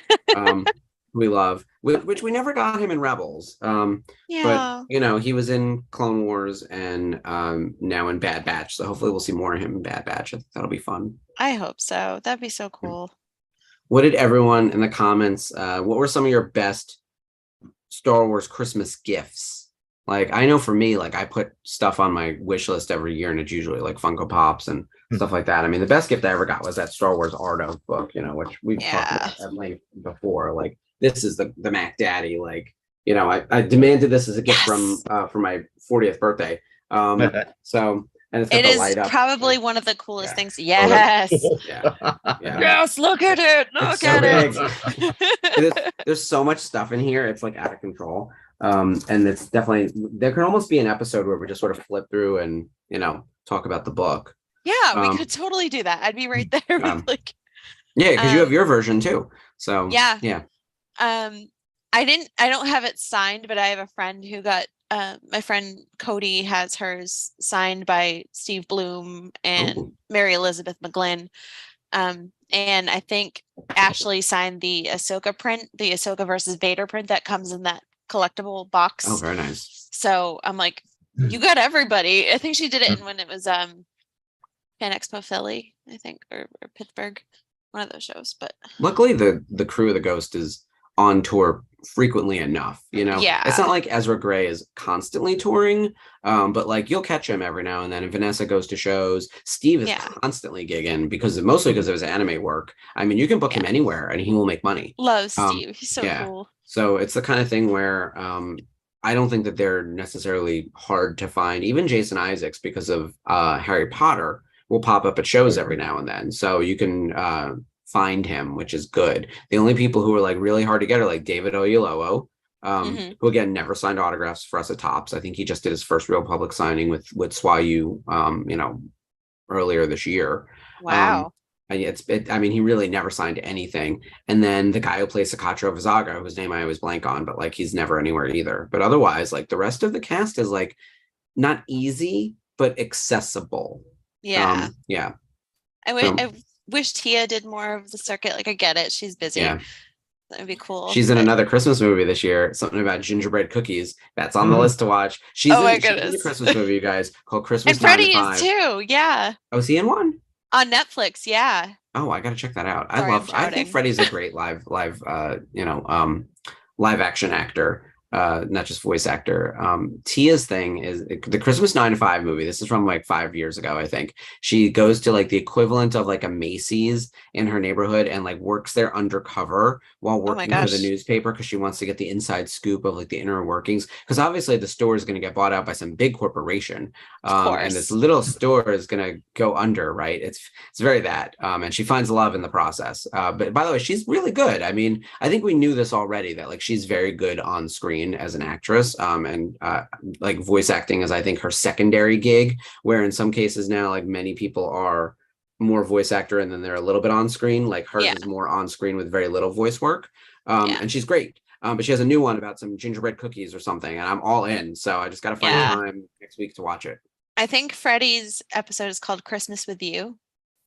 We love, which we never got him in Rebels. But Yeah, he was in Clone Wars and now in Bad Batch. So hopefully we'll see more of him in Bad Batch. I think that'll be fun. I hope so. That'd be so cool. What did everyone in the comments? What were some of your best Star Wars Christmas gifts? Like I know for me, like I put stuff on my wish list every year, and it's usually like Funko Pops and stuff like that. I mean, the best gift I ever got was that Star Wars Art of book, which we've talked Yeah. about at length before. Like this is the Mac Daddy. Like I demanded this as a gift Yes. for my 40th birthday. So and it's got It the is light up. probably one of the coolest Yeah. things. Oh, that's Yes. cool. Yeah. Yeah. Yes, look at it. It's Look so at big. it. There's so much stuff in here. It's like out of control. And it's definitely there can almost be an episode where we just sort of flip through and talk about the book. Yeah, we could Um, totally do that. I'd be right there with um, like yeah, because you have um your version too. So yeah. yeah. Um I don't have it signed, but I have a friend who got my friend Cody has hers signed by Steve Bloom and Oh, Mary Elizabeth McGlynn. And I think Ashley signed the Ahsoka print, the Ahsoka versus Vader print that comes in that collectible box. very nice. So I'm like, you got everybody. I think she did it in when it was Fan Expo Philly, I think, or Pittsburgh, one of those shows. But Luckily, the crew of the Ghost is on tour frequently enough. It's not yeah, like Ezra Gray is constantly touring, but like you'll catch him every now and then. And Vanessa goes to shows. Steve is yeah, constantly gigging mostly because of his anime work. I mean, you can book him yeah. anywhere and he will make money. Love Um, Steve. He's so yeah. cool. So it's the kind of thing where I don't think that they're necessarily hard to find. Even Jason Isaacs, because of Harry Potter, will pop up at shows every now and then. So you can find him, which is good. The only people who are like really hard to get are like David Oyelowo, Hmm. who again never signed autographs for us at Tops. I think he just did his first real public signing with Swayu, earlier this year. Um, Wow. I mean, he really never signed anything. And then the guy who plays Sakatra Vizaga, whose name I always blank on, but like he's never anywhere either. But otherwise, like the rest of the cast is like not easy, but accessible. Yeah. Yeah. I So I wish Tia did more of the circuit. Like I get it, she's busy. yeah. That would be cool. She's in But another Christmas movie this year, something about gingerbread cookies. That's on the Mhm. list to watch. oh my She's in a goodness. Christmas movie, you guys, called And Christmas 9 to Freddie is 5. too. Yeah. Oh, is he in one? On Netflix. Yeah. Oh, I gotta check that out. Sorry, I'm I think shouting. Freddie's a great live action actor, not just voice actor. Tia's thing is the Christmas 9 to 5 movie. This is from like 5 years ago, I think. She goes to like the equivalent of like a Macy's in her neighborhood and like works there undercover while Oh my working for the gosh. newspaper because she wants to get the inside scoop of like the inner workings. Because obviously the store is going to get bought out by some big corporation, Of and this course. little store is going to go under, right? It's very that, and she finds love in the process. But by the way, she's really good. I mean, I think we knew this already that like she's very good on screen as an actress, and like voice acting is I think her secondary gig. Where in some cases now, like many people are more voice actor and then they're a little bit on screen. Like hers Yeah. is more on screen with very little voice work, Yeah. and she's great. But she has a new one about some gingerbread cookies or something, and I'm all in. So I just got to find Yeah. time next week to watch it. I think Freddie's episode is called Christmas with You,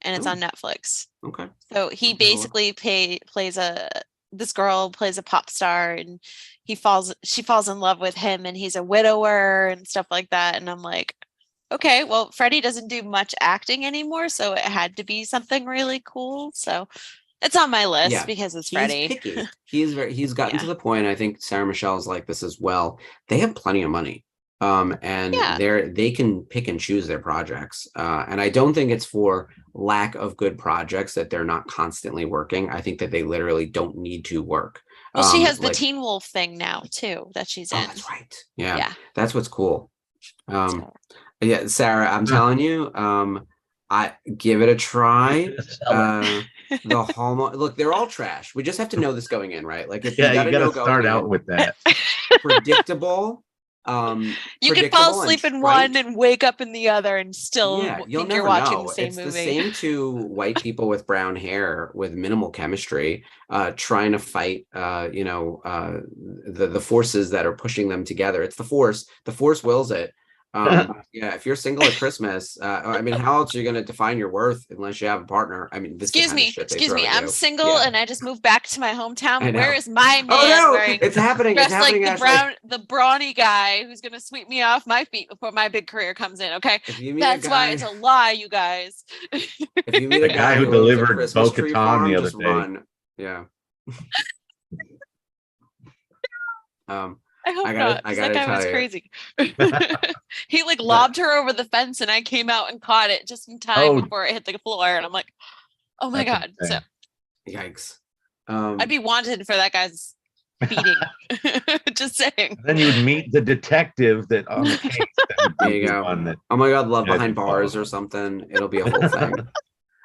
and it's on Netflix. Okay. So he basically plays this girl plays a pop star, and she falls in love with him, and he's a widower and stuff like that. And I'm like, okay, well, Freddie doesn't do much acting anymore, so it had to be something really cool. So it's on my list because it's Freddie. He's picky. He's gotten to the point. I think Sarah Michelle's like this as well. They have plenty of money. And they can pick and choose their projects. And I don't think it's for lack of good projects that they're not constantly working. I think that they literally don't need to work. Well, she has the Teen Wolf thing now too that she's in. That's right. Yeah. That's what's cool. Sarah, I'm Hmm. telling you, I give it a try. The Hallmark, look, they're all trash. We just have to know this going in, right? Like, if you gotta start out with that. Predictable. You can fall asleep in one and wake up in the other and still think you're watching the same movie. It's the same two white people with brown hair with minimal chemistry trying to fight the forces that are pushing them together. It's the force wills it. If you're single at Christmas, I mean, how else are you going to define your worth unless you have a partner? I mean, excuse me. I'm single and I just moved back to my hometown. Where is my man? Oh no, it's happening. It's happening. Like the brawny guy who's going to sweep me off my feet before my big career comes in. Okay, that's why it's a lie, you guys. If you meet a guy who delivered Bo-Katan the other day, run. Yeah. I hope not. That guy was crazy. He like lobbed her over the fence, and I came out and caught it just in time before it hit the floor. And I'm like, "Oh my god!" Insane. So, yikes! I'd be wanted for that guy's beating. Just saying. Then you would meet the detective that on the case. There you go. Oh my god, Love Behind Bars or something. It'll be a whole thing.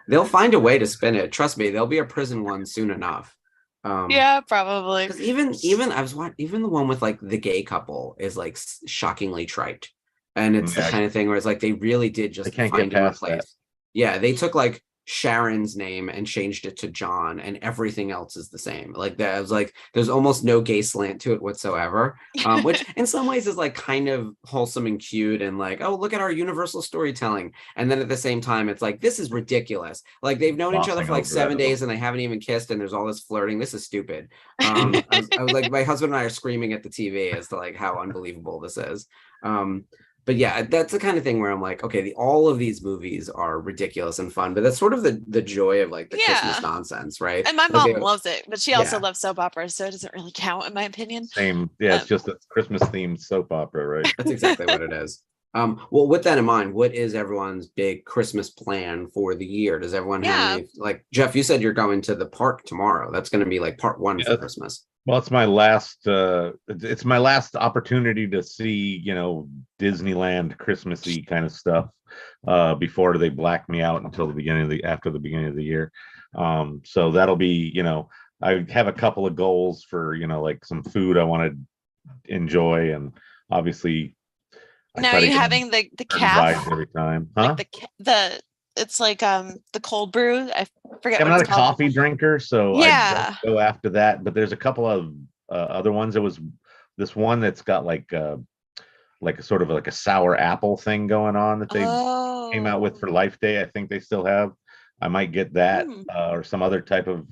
They'll find a way to spin it. Trust me, there'll be a prison one soon enough. Yeah, probably. Because even I was watching, even the one with like the gay couple is like shockingly trite, and it's the kind of thing where it's like they really did just find a place. Yeah, they took like Sharon's name and changed it to John, and everything else is the same. Like that, I was like, there's almost no gay slant to it whatsoever, which in some ways is like kind of wholesome and cute, and like, oh, look at our universal storytelling. And then at the same time, it's like, this is ridiculous. Like they've known each other for like 7 days and they haven't even kissed, and there's all this flirting. This is stupid. I was like, my husband and I are screaming at the TV as to like how unbelievable this is. But yeah, that's the kind of thing where I'm like, okay, all of these movies are ridiculous and fun, but that's sort of the joy of like the Christmas nonsense, right? And my mom loves it, but she also loves soap operas, so it doesn't really count in my opinion. Same, it's just a Christmas themed soap opera, right? That's exactly what it is. Well, with that in mind, what is everyone's big Christmas plan for the year? Does everyone have any, like Jeff? You said you're going to the park tomorrow. That's going to be like part one for Christmas. Well, it's my last opportunity to see, Disneyland Christmassy kind of stuff before they black me out until after the beginning of the year. So that'll be, I have a couple of goals for, like some food I want to enjoy, and obviously. Now are you having the calf every time, huh? Like it's like the cold brew. I forget. I'm not a coffee drinker, so I go after that. But there's a couple of other ones. There was this one that's got like a sort of like a sour apple thing going on that they came out with for Life Day. I think they still have. I might get that or some other type of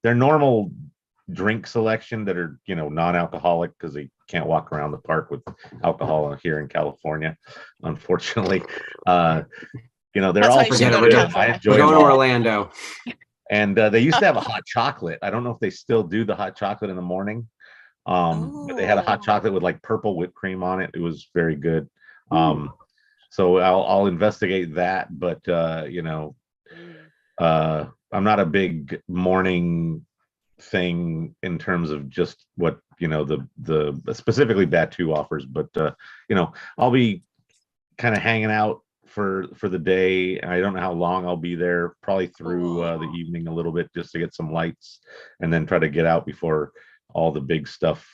their normal drink selection that are non-alcoholic, because they can't walk around the park with alcohol here in California, unfortunately. They're all good. I enjoy going to Orlando. And they used to have a hot chocolate. I don't know if they still do the hot chocolate in the morning. But they had a hot chocolate with like purple whipped cream on it. It was very good. So I'll investigate that. But I'm not a big morning thing in terms of just what the specifically Batu offers. But I'll be kind of hanging out for the day. I don't know how long I'll be there, probably through the evening a little bit, just to get some lights, and then try to get out before all the big stuff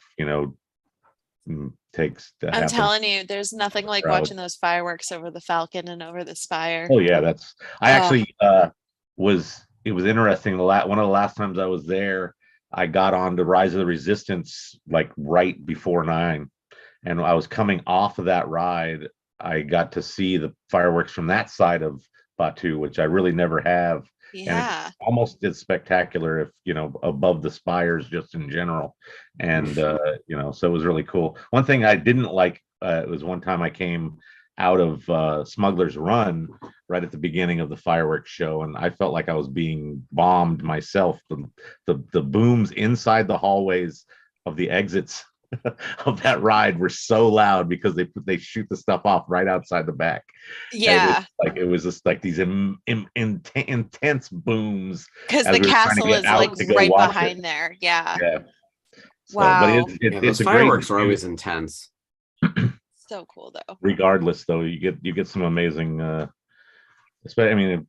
takes to happen. I'm telling you, there's nothing like watching those fireworks over the Falcon and over the Spire. Oh yeah, I actually it was interesting. One of the last times I was there, I got on to Rise of the Resistance like right before 9, and I was coming off of that ride I got to see the fireworks from that side of Batu, which I really never have. And it's Yeah. almost as spectacular if, above the spires just in general. And, so it was really cool. One thing I didn't like, it was one time I came out of Smuggler's Run right at the beginning of the fireworks show, and I felt like I was being bombed myself. The booms inside the hallways of the exits of that ride were so loud because they shoot the stuff off right outside the back. Yeah. It was just like these intense booms Because as the we were trying to castle get is out like to go right watch behind it. there. Yeah. Yeah. So, but Wow. Yeah, those it's a great fireworks are always intense. So cool though. regardless, though, you get some amazing especially, I mean,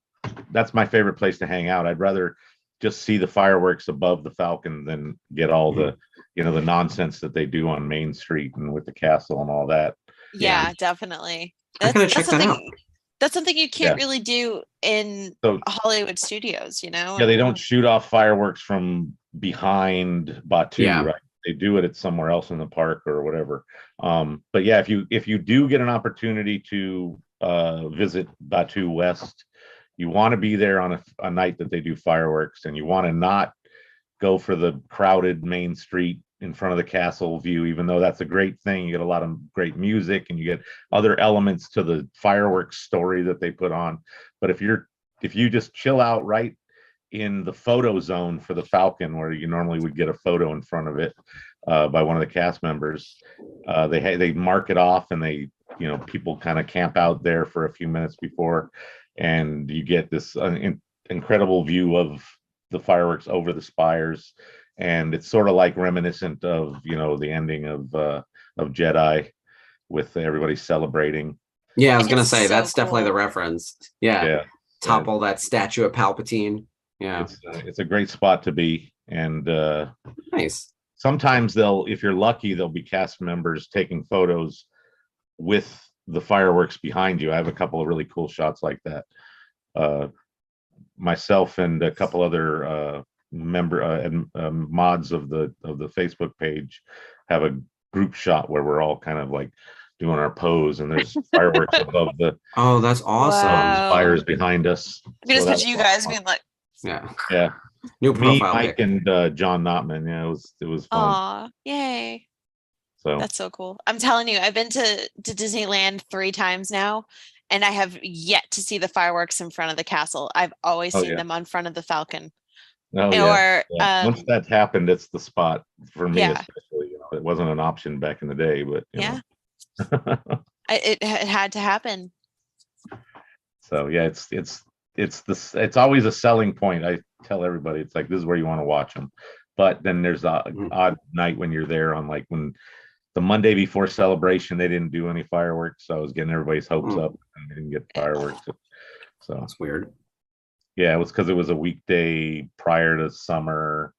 that's my favorite place to hang out. I'd rather just see the fireworks above the Falcon than get all the the nonsense that they do on Main Street and with the castle and all that. Yeah, definitely. I gotta That's check that out. something that's something you can't Yeah. really do in So Hollywood studios, yeah, they don't shoot off fireworks from behind Batu, Yeah. right? They do it at somewhere else in the park or whatever. But yeah, if you do get an opportunity to visit Batu West, you want to be there on a night that they do fireworks, and you want to not go for the crowded main street in front of the castle view, even though that's a great thing. You get a lot of great music and you get other elements to the fireworks story that they put on. But if you just chill out right in the photo zone for the Falcon, where you normally would get a photo in front of it by one of the cast members, they mark it off, and people kind of camp out there for a few minutes before, and you get this incredible view of the fireworks over the spires. And it's sort of like reminiscent of the ending of Jedi, with everybody celebrating. Yeah, I was gonna say so that's definitely the cool. reference. Yeah. Yeah, Topple that statue of Palpatine. Yeah. it's a great spot to be. And Nice. sometimes if you're lucky, there'll be cast members taking photos with the fireworks behind you. I have a couple of really cool shots like that. Myself and a couple other mods of the Facebook page have a group shot where we're all kind of like doing our pose, and there's fireworks above the Oh, that's awesome. Wow. spires behind us. I just So picture you guys being like, Yeah. New me, profile Mike, pic. and John Notman. Yeah, it was fun. aw, yay. So That's so cool. I'm telling you, I've been to Disneyland 3 times now, and I have yet to see the fireworks in front of the castle. I've always seen them on front of the Falcon. yeah. Or Once that's happened, it's the spot for me, Yeah. especially. It wasn't an option back in the day, but yeah, it had to happen. So yeah, it's always a selling point. I tell everybody, it's like, this is where you want to watch them. But then there's a odd night when you're there on, like, when the Monday before celebration, they didn't do any fireworks, so I was getting everybody's hopes up, and they didn't get fireworks. So That's weird. yeah, it was because it was a weekday prior to summer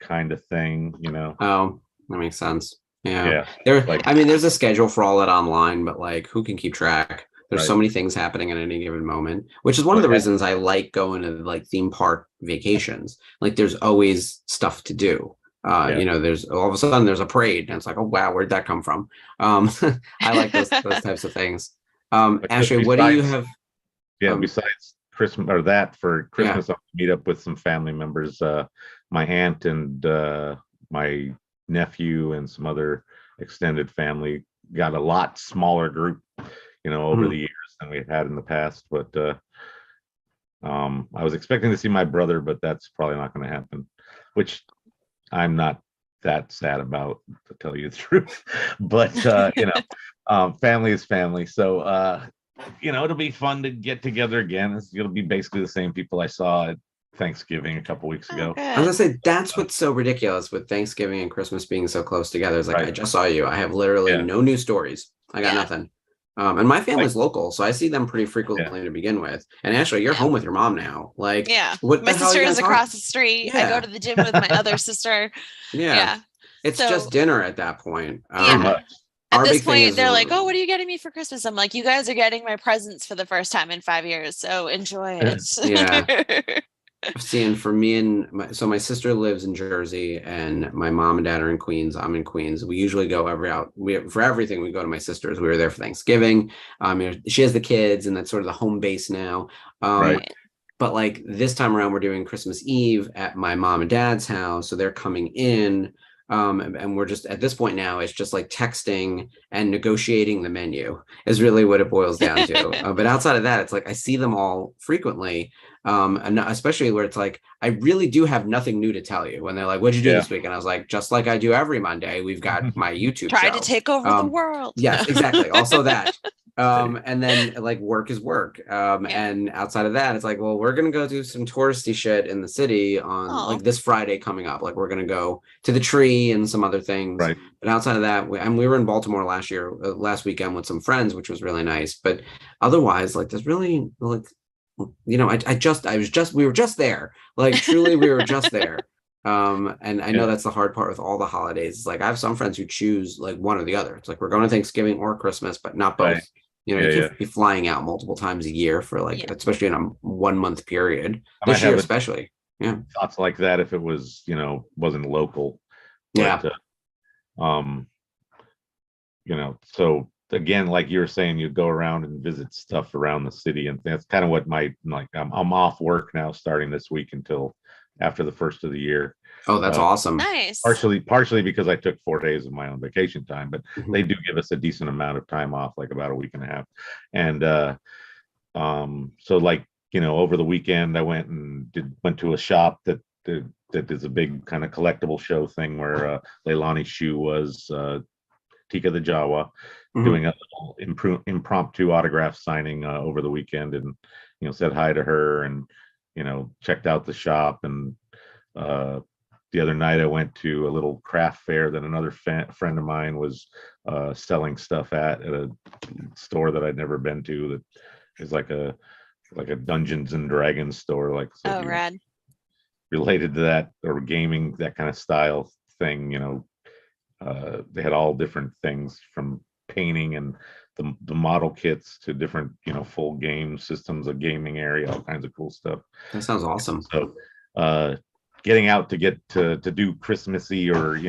kind of thing, Oh, that makes sense. Yeah. Yeah. There's a schedule for all that online, but like, who can keep track? There's so Right. many things happening at any given moment, which is one of the reasons I like going to like theme park vacations. Like, there's always stuff to do. There's all of a sudden there's a parade, and it's like, oh wow, where'd that come from? I like those types of things. Ashley, what do you have? Besides Christmas, or that for Christmas, I'll meet up with some family members. My aunt and my nephew and some other extended family. Got a lot smaller group, over the years than we've had in the past. But I was expecting to see my brother, but that's probably not going to happen, which I'm not that sad about, to tell you the truth. But family is family. So it'll be fun to get together again. It'll be basically the same people I saw at Thanksgiving a couple weeks ago. I was gonna say, that's what's so ridiculous with Thanksgiving and Christmas being so close together. It's like, I just saw you. I have literally no new stories. I got nothing. And my family's local, so I see them pretty frequently to begin with. And Ashley, you're home with your mom now. Like, what my the hell sister you is guys across the street. I go to the gym with my other sister. It's just dinner at that point. At this point, they're like, "Oh, what are you getting me for Christmas?" I'm like, "You guys are getting my presents for the first time in 5 years, so enjoy it." Seeing for me and my sister lives in Jersey and my mom and dad are in Queens. I'm in Queens. We usually go for everything. We go to my sister's. We were there for Thanksgiving. She has the kids and that's sort of the home base now. Right. But like this time around, we're doing Christmas Eve at my mom and dad's house. So they're coming in. And we're just at this point now, it's just like texting and negotiating the menu is really what it boils down to. But outside of that, it's like I see them all frequently. And especially where it's like, I really do have nothing new to tell you when they're like, what'd you do this week? And I was like, just like I do every Monday, we've got my YouTube Try show. to take over the world. Yes, exactly. Also that. And then like work is work. And outside of that, it's like, well, we're gonna go do some touristy shit in the city on like this Friday coming up. Like we're gonna go to the tree and some other things. Right. But outside of that, we were in Baltimore last weekend with some friends, which was really nice. But otherwise, like there's really like, we were just there. Like truly, we were just there. And I know that's the hard part with all the holidays. It's like I have some friends who choose like one or the other. It's like we're going to Thanksgiving or Christmas, but not both. Right. You can't be flying out multiple times a year for like, especially in a 1 month period. This year, especially. Yeah. Thoughts like that if it was, wasn't local. Yeah. But, so again, like you were saying, you go around and visit stuff around the city, and that's kind of what I'm off work now starting this week until after the first of the year. Oh, that's awesome. Nice. Partially because I took 4 days of my own vacation time, but they do give us a decent amount of time off, like about a week and a half. And so like, over the weekend I went to a shop that is a big kind of collectible show thing where Leilani Shu was Tika the Jawa doing a little impromptu autograph signing over the weekend, and said hi to her and checked out the shop. And the other night I went to a little craft fair that another friend of mine was selling stuff at a store that I'd never been to, that is like a Dungeons and Dragons store, like rad. Related to that or gaming, that kind of style thing. They had all different things from painting and the model kits to different full game systems, a gaming area, all kinds of cool stuff. That sounds awesome. So getting out to get to do Christmassy or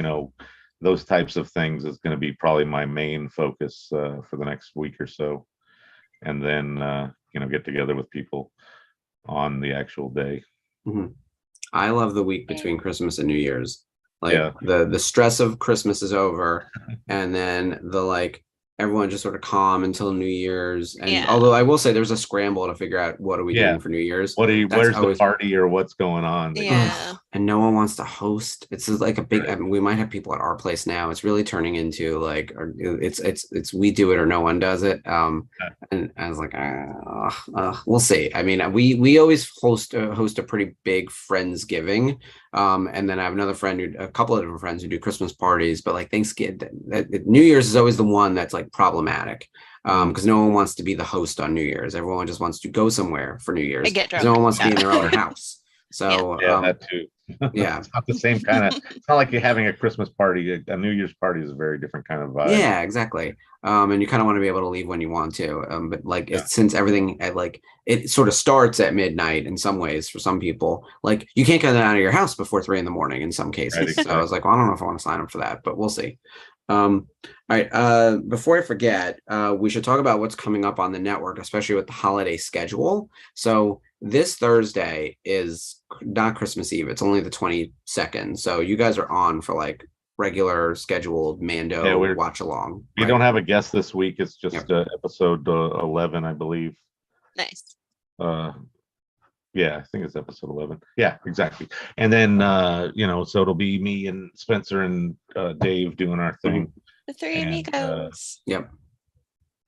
those types of things is going to be probably my main focus for the next week or so, and then get together with people on the actual day. I love the week between Christmas and New Year's. Like the stress of Christmas is over, and then everyone just sort of calm until New Year's. And although I will say there's a scramble to figure out what are we doing for New Year's. Where's the party or what's going on? And no one wants to host. It's like a big, we might have people at our place now. It's really turning into like, it's we do it or no one does it. And I was like, we'll see. I mean, we always host a pretty big Friendsgiving. And then I have a couple of different friends who do Christmas parties, but like Thanksgiving, New Year's is always the one that's like problematic, because no one wants to be the host on New Year's. Everyone just wants to go somewhere for New Year's. No one wants to be in their own house. So that too. It's not the same kind of. It's not like you're having a Christmas party. A New Year's party is a very different kind of vibe. Yeah, exactly. And you kind of want to be able to leave when you want to. But like since everything it sort of starts at midnight in some ways for some people, like you can't get out of your house before 3 a.m. in some cases. Right, exactly. So I was like, well, I don't know if I want to sign up for that, but we'll see. All right. Before I forget, we should talk about what's coming up on the network, especially with the holiday schedule. So this Thursday is not Christmas Eve. It's only the 22nd. So you guys are on for like regular scheduled Mando watch along. We don't have a guest this week. It's just episode 11, I believe. Nice. Yeah, I think it's episode 11. Yeah, exactly. And then, so it'll be me and Spencer and Dave doing our thing. The three amigos. Yep.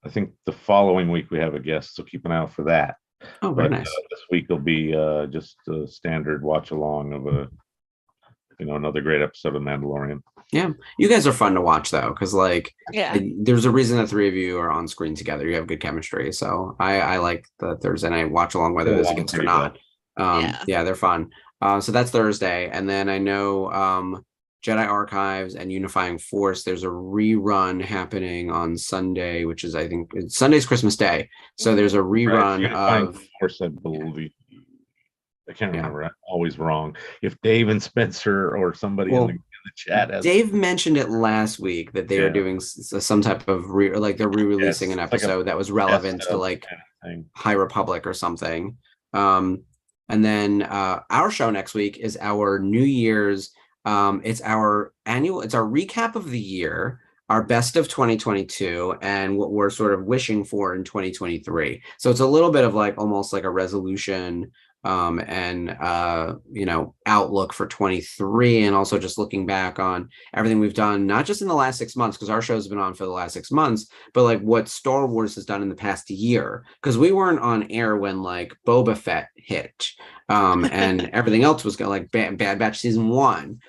I think the following week we have a guest, so keep an eye out for that. Oh, very nice. This week will be just a standard watch along of another great episode of Mandalorian. Yeah, you guys are fun to watch though, because there's a reason the three of you are on screen together. You have good chemistry, so I like the Thursday night watch along, whether there's a guest or not. Yeah, they're fun. So that's Thursday, and then I know Jedi Archives and Unifying Force. There's a rerun happening on Sunday, which is I think Sunday's Christmas Day. So there's a rerun of Force, I believe. I can't remember. I'm always wrong. If Dave and Spencer or somebody in the chat has. Dave mentioned it last week that they were doing some type of they're re-releasing an episode that was relevant to like kind of High Republic or something. And then our show next week is our New Year's. It's our recap of the year, our best of 2022, and what we're sort of wishing for in 2023. So it's a little bit of like almost like a resolution and outlook for 23, and also just looking back on everything we've done, not just in the last 6 months, because our show's been on for the last 6 months, but like what Star Wars has done in the past year, because we weren't on air when like Boba Fett hit and everything else was going like Bad Batch season 1.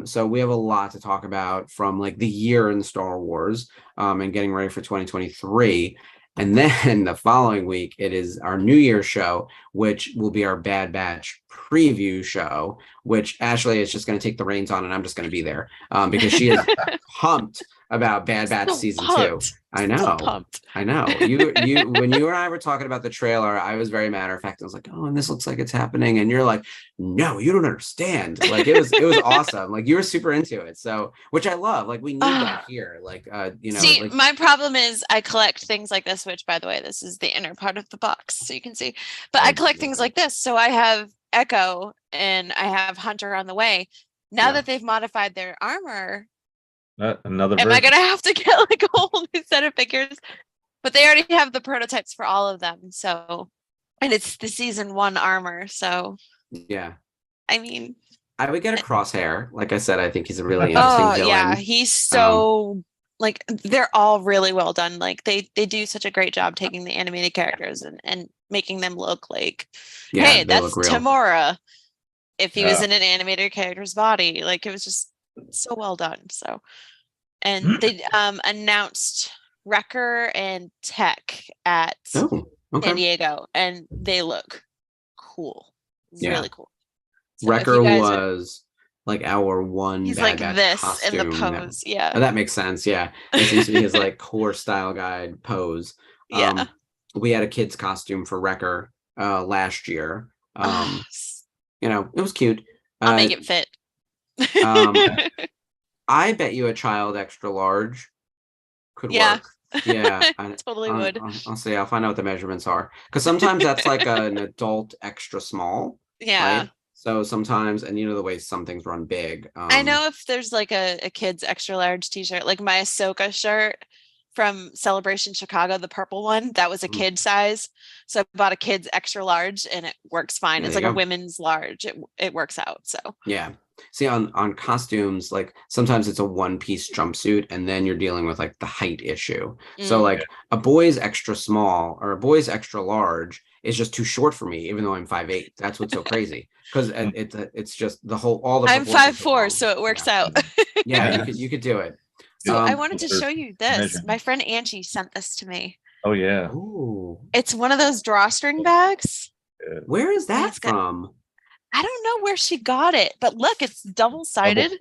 So we have a lot to talk about from like the year in Star Wars and getting ready for 2023. And then the following week, it is our New Year's show, which will be our Bad Batch preview show, which Ashley is just going to take the reins on, and I'm just going to be there because she is pumped about Bad Batch season 2. I know. I know. You when you and I were talking about the trailer, I was very matter of fact. I was like, oh, and this looks like it's happening. And you're like, no, you don't understand. Like it was awesome. Like you were super into it. So, which I love. Like we need that here. Like see, like, my problem is I collect things like this, which by the way, this is the inner part of the box, so you can see. But I collect things like this. So I have Echo and I have Hunter on the way. Now that they've modified their armor. Another am I gonna have to get like a whole new set of figures? But they already have the prototypes for all of them, so, and it's the season 1 armor, so yeah. I mean, I would get a Crosshair. Like I said, I think he's a really interesting villain. Yeah, he's so like they're all really well done. Like they do such a great job taking the animated characters and making them look like, hey, that's Tamora if he was in an animated character's body. Like it was just so well done. So, and they announced Wrecker and Tech at San Diego, and they look cool. Really cool. So Wrecker was like our one he's Bad like Batch this costume. in the pose. Yeah. Oh, that makes sense. Yeah. It seems to be his like core style guide pose. We had a kid's costume for Wrecker last year. It was cute. I'll make it fit. I bet you a child extra large could work. Yeah, I totally would. I'll see. I'll find out what the measurements are, because sometimes that's like an adult extra small. Yeah. Right? So sometimes, and the way some things run big. I know if there's like a kid's extra large t-shirt, like my Ahsoka shirt from Celebration Chicago, the purple one, that was a kid size. So I bought a kid's extra large and it works fine. It's like a women's large. It works out. So yeah. See, on costumes, like sometimes it's a one-piece jumpsuit, and then you're dealing with like the height issue. So like a boy's extra small or a boy's extra large is just too short for me, even though I'm 5'8". That's what's so crazy, because it's just all the. I'm 5'4", so it works out. Yeah, you could do it. So I wanted to show you this. My friend Angie sent this to me. Oh yeah. Ooh. It's one of those drawstring bags. Where is that from? I don't know where she got it, but look, it's double-sided.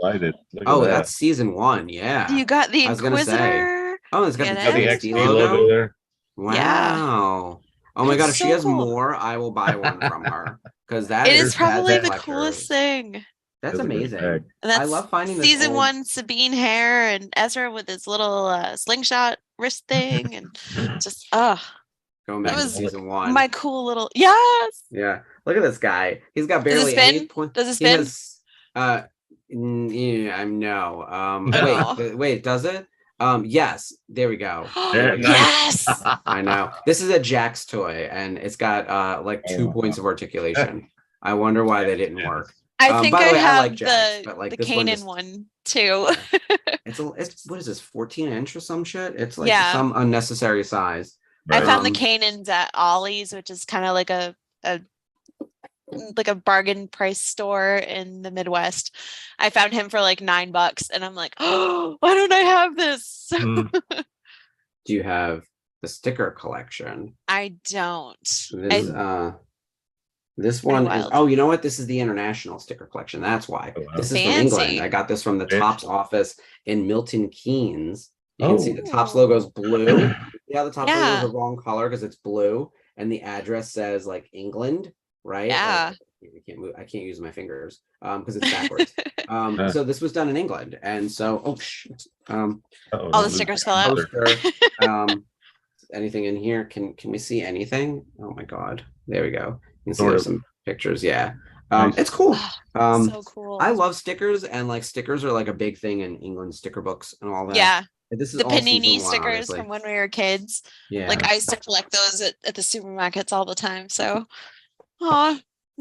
Oh, that's season 1. Yeah. You got the Inquisitor. Oh, it's got the XP logo there. Wow. Yeah. Oh my God, if she has more, I will buy one from her, because it is probably the coolest thing. That's amazing. And I love finding this season 1 Sabine hair and Ezra with his little slingshot wrist thing, and just going back to season 1. My cool little yes. Yeah. Look at this guy. He's got barely any points. Does it spin? No. Wait, does it? Yes. There we go. Yes. I know. This is a Jax toy, and it's got like 2 points of articulation. I wonder why they didn't work. I think I have like Jax, the Kanan one too. it's what is this, 14-inch or some shit? It's like some unnecessary size. I found the Kanans at Ollie's, which is kind of like a bargain price store in the Midwest. I found him for like $9, and I'm like, oh, why don't I have this? Do you have the sticker collection? I don't. This one is, you know what? This is the international sticker collection. That's why. Oh, wow. This is from England. I got this from the Topps office in Milton Keynes. You can see the Topps logo is blue. Yeah, the Topps logo is the wrong color because it's blue, and the address says like England, right? Yeah. I can't use my fingers because it's backwards. So this was done in England, and so All the don't stickers lose fell out. poster. Anything in here? Can we see anything? Oh my God! There we go. You can see there's some pictures. Yeah, Nice. it's cool. So cool. I love stickers, and like stickers are like a big thing in England, sticker books and all that. Yeah. This is The all panini season one, stickers obviously. from when we were kids. Yeah. Like I used to collect those at the supermarkets all the time. So, I'm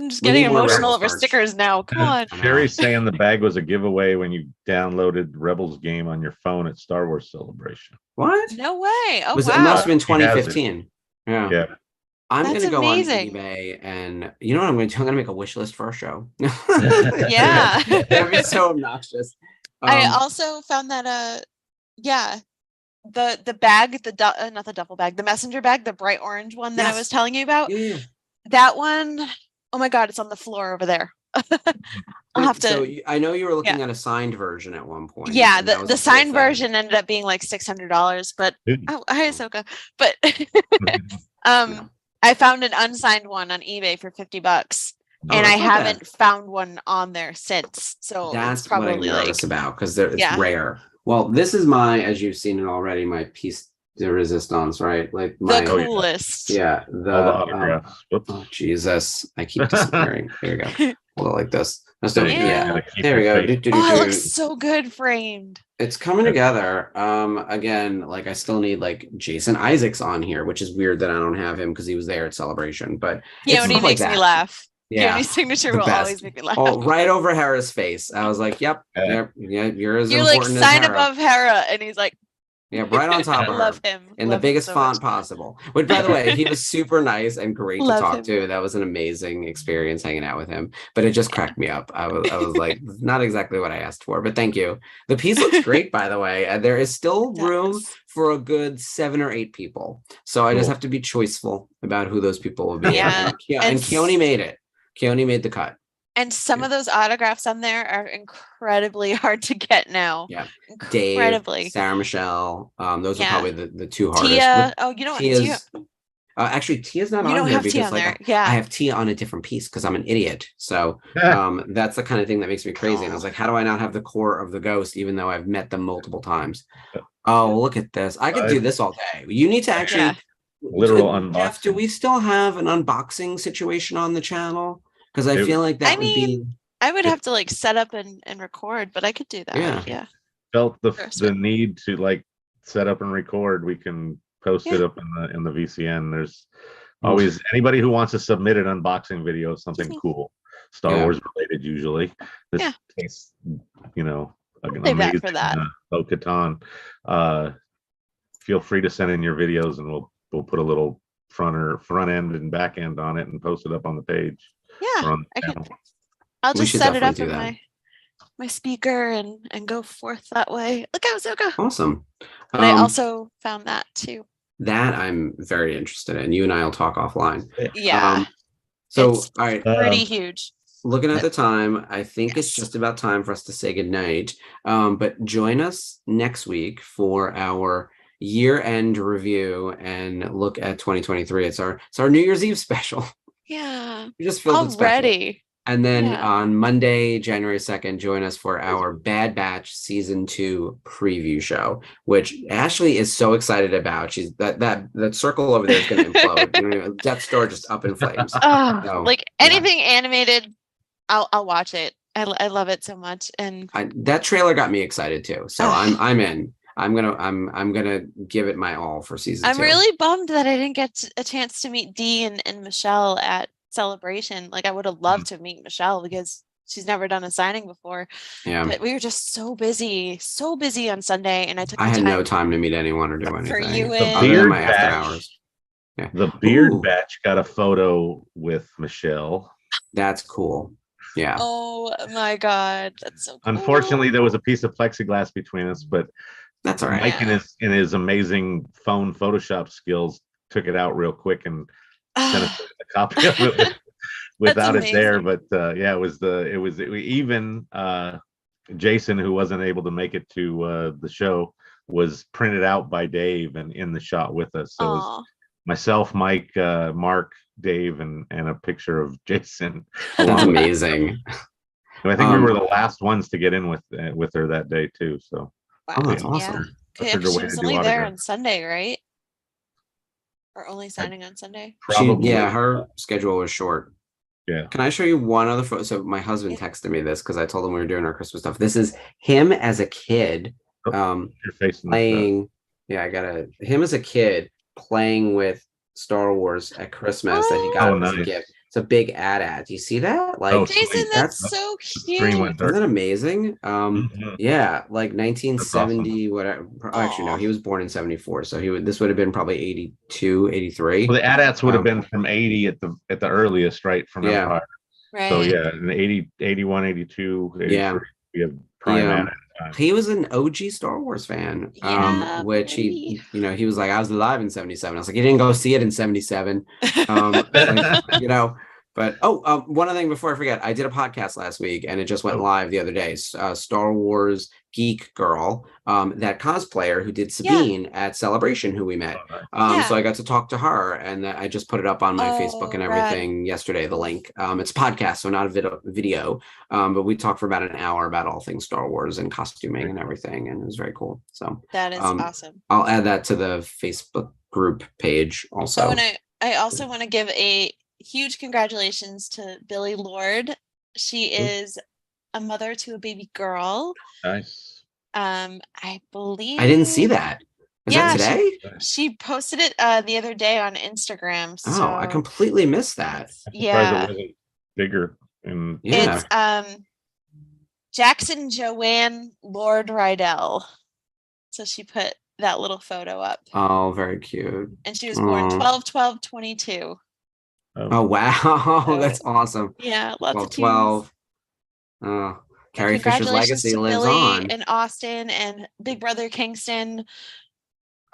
just We getting need more emotional Rebels over merch. stickers now. Come on. I know. Sherry's saying the bag was a giveaway when you downloaded Rebels game on your phone at Star Wars Celebration. What? No way. Oh, It must wow. have been He has it. 2015. Yeah. Yeah. I'm That's gonna go amazing. on eBay, and you know what I'm gonna do? I'm gonna make a wish list for our show. Yeah. That'd be so obnoxious. I also found that yeah, the bag, not the duffel bag, the messenger bag, the bright orange one that I Yes. was telling you about. Yeah. That one, oh my God, it's on the floor over there. I'll have to. So I know you were looking at a signed version at one point. Yeah, and that was the a cool signed thing. version ended up being like $600, but oh, hi Ahsoka. But I found an unsigned one on eBay for $50, and I haven't found one on there since. So That's it's probably what I'm nervous like about because it's rare. Well, this is my, as you've seen it already, my piece de resistance, right? Like my the coolest. Yeah, All the autographs. oh Jesus, I keep disappearing. Here we go. Hold it like this. That's There no, you go. yeah. Gotta keep There we your go. face. Oh, it looks so good framed. It's coming together. Again, like I still need like Jason Isaacs on here, which is weird that I don't have him because he was there at Celebration. But it's Keone stuff makes like me that. laugh. Yeah, Keone's signature the will best. always make me laugh. Oh, right over Hera's face. I was like, "Yep, Yeah. you're as You're like important sign as Hera." above Hera, and he's like, Yeah, right on top of her. love him In the Love him biggest so font much. possible. Which, by the way, he was super nice and great to Love talk him. to. That was an amazing experience hanging out with him. But it just cracked me up. I was like, not exactly what I asked for, but thank you. The piece looks great, by the way. And there is still room for a good 7 or 8 people. So I just have to be choiceful about who those people will be. Yeah. And Keone made it. Keone made the cut. And some of those autographs on there are incredibly hard to get now. Yeah. Incredibly. Dave, Sarah Michelle. Those are probably the two hardest. Tia. Oh, you know what? Tia. Actually, Tia's not You on don't here have Tia because on like there. Yeah. I have Tia on a different piece because I'm an idiot. So that's the kind of thing that makes me crazy. And I was like, how do I not have the core of the ghost, even though I've met them multiple times? Oh, look at this. I could do this all day. You need to actually literal unboxing. Jeff, do we still have an unboxing situation on the channel? Because I feel like that would be. I would have to like set up and record, but I could do that. Yeah. Felt the need to like set up and record. We can post it up in the VCN. There's always anybody who wants to submit an unboxing video of something cool, Star Wars related usually. This case, amazing for that. Bo-Katan. Feel free to send in your videos and we'll put a little front end and back end on it and post it up on the page. Yeah, I'll just set it up in my speaker and go forth that way. Look out, Ahsoka. Awesome. But I also found that too. That I'm very interested in. You and I will talk offline. Yeah. So, it's all right. Pretty huge. Looking at the time, I think it's just about time for us to say goodnight. But join us next week for our year-end review and look at 2023. It's our New Year's Eve special. Yeah. We just filled already. And then on Monday, January 2nd, join us for our Bad Batch Season 2 preview show, which Ashley is so excited about. She's that circle over there is going to implode. Death Star just up in flames. Like anything animated, I'll watch it. I love it so much. And that trailer got me excited too. So I'm in. I'm gonna give it my all for season 2. I'm really bummed that I didn't get a chance to meet Dee and Michelle at Celebration. Like I would have loved to meet Michelle because she's never done a signing before. Yeah. But we were just so busy on Sunday, and I had no time to meet anyone or do anything. For you other than my after hours. Yeah. The Beard Batch got a photo with Michelle. That's cool. Yeah. Oh my God, that's so cool. Unfortunately, there was a piece of plexiglass between us, but that's all right. Mike in his amazing phone Photoshop skills took it out real quick and sent us a copy of it without it there. But it was even Jason, who wasn't able to make it to the show, was printed out by Dave and in the shot with us. So it was myself, Mike, Mark, Dave and a picture of Jason. That's amazing. And I think we were the last ones to get in with her that day too. So Wow. Oh, that's Yeah. awesome. Okay, she was only there on Sunday, right? Or only signing on Sunday? Probably. Yeah, her schedule was short. Yeah. Can I show you one other photo? So my husband texted me this because I told him we were doing our Christmas stuff. This is him as a kid, Your face playing. Yeah, I got him as a kid playing with Star Wars at Christmas that he got as a gift. It's a big ad. Do you see that? Like, Jason, that's so cute. Isn't that amazing? Yeah, like 1970, whatever. Actually, no, he was born in 74, so this would have been probably 82, 83. Well, the AT-ATs would have been from 80 at the earliest, right? From Empire. Right. So yeah, in 80, 81, 82, 83, we have prime AT-AT time. He was an OG Star Wars fan, which he was like, I was alive in 77. I was like, you didn't go see it in 77. But one other thing before I forget, I did a podcast last week and it just went live the other day. Star Wars geek girl, that cosplayer who did Sabine at Celebration, who we met. So I got to talk to her, and I just put it up on my Facebook and everything yesterday. The link. It's a podcast, so not a video. But we talked for about an hour about all things Star Wars and costuming and everything, and it was very cool. So that is awesome. I'll add that to the Facebook group page also. Oh, and I also want to give a huge congratulations to Billy Lord. She is a mother to a baby girl. Nice. I believe I didn't see that. Is that today? She posted it the other day on Instagram. So oh, I completely missed that. Yeah. It wasn't bigger. And it's Jackson Joanne Lord Rydell. So she put that little photo up. Oh, very cute. And she was born 12/12/22. Oh wow, that's awesome. Yeah, lots of 12. Oh, Carrie Fisher's legacy lives Billy on. And Austin and Big Brother Kingston.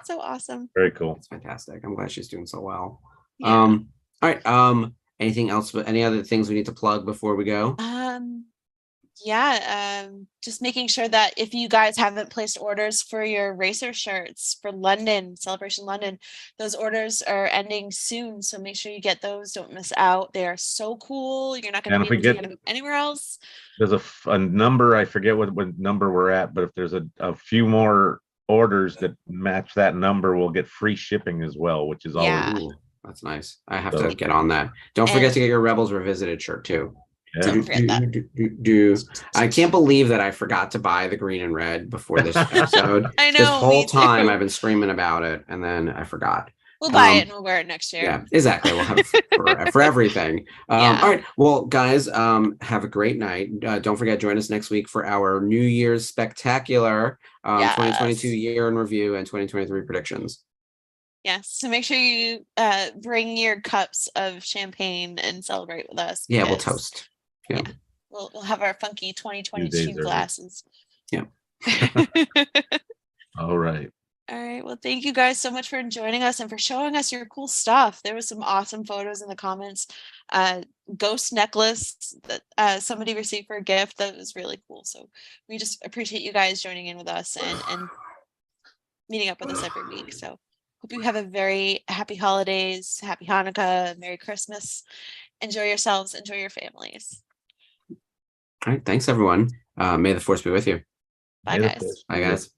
So awesome. Very cool. It's fantastic. I'm glad she's doing so well. Yeah. All right. Anything else? But any other things we need to plug before we go? Just making sure that if you guys haven't placed orders for your racer shirts for London, Celebration London, those orders are ending soon. So make sure you get those. Don't miss out. They are so cool. You're not going to be able to get them anywhere else. There's a number, I forget what number we're at, but if there's a few more orders that match that number, we'll get free shipping as well, which is always Ooh, that's nice. I have to get on that. Don't forget to get your Rebels Revisited shirt too. Don't forget that. I can't believe that I forgot to buy the green and red before this episode. I know. This whole time I've been screaming about it, and then I forgot. We'll buy it and we'll wear it next year. Yeah, exactly. We'll have it for everything. All right. Well, guys, have a great night. Don't forget, join us next week for our New Year's spectacular 2022 year in review and 2023 predictions. Yes. So make sure you bring your cups of champagne and celebrate with us. Yeah, we'll toast. Yeah. We'll have our funky 2022 glasses. Yeah. All right. All right. Well, thank you guys so much for joining us and for showing us your cool stuff. There was some awesome photos in the comments. Ghost necklace that somebody received for a gift. That was really cool. So we just appreciate you guys joining in with us and meeting up with us every week. So hope you have a very happy holidays, happy Hanukkah, Merry Christmas. Enjoy yourselves, enjoy your families. All right. Thanks, everyone. May the force be with you. Bye, guys. Bye, guys.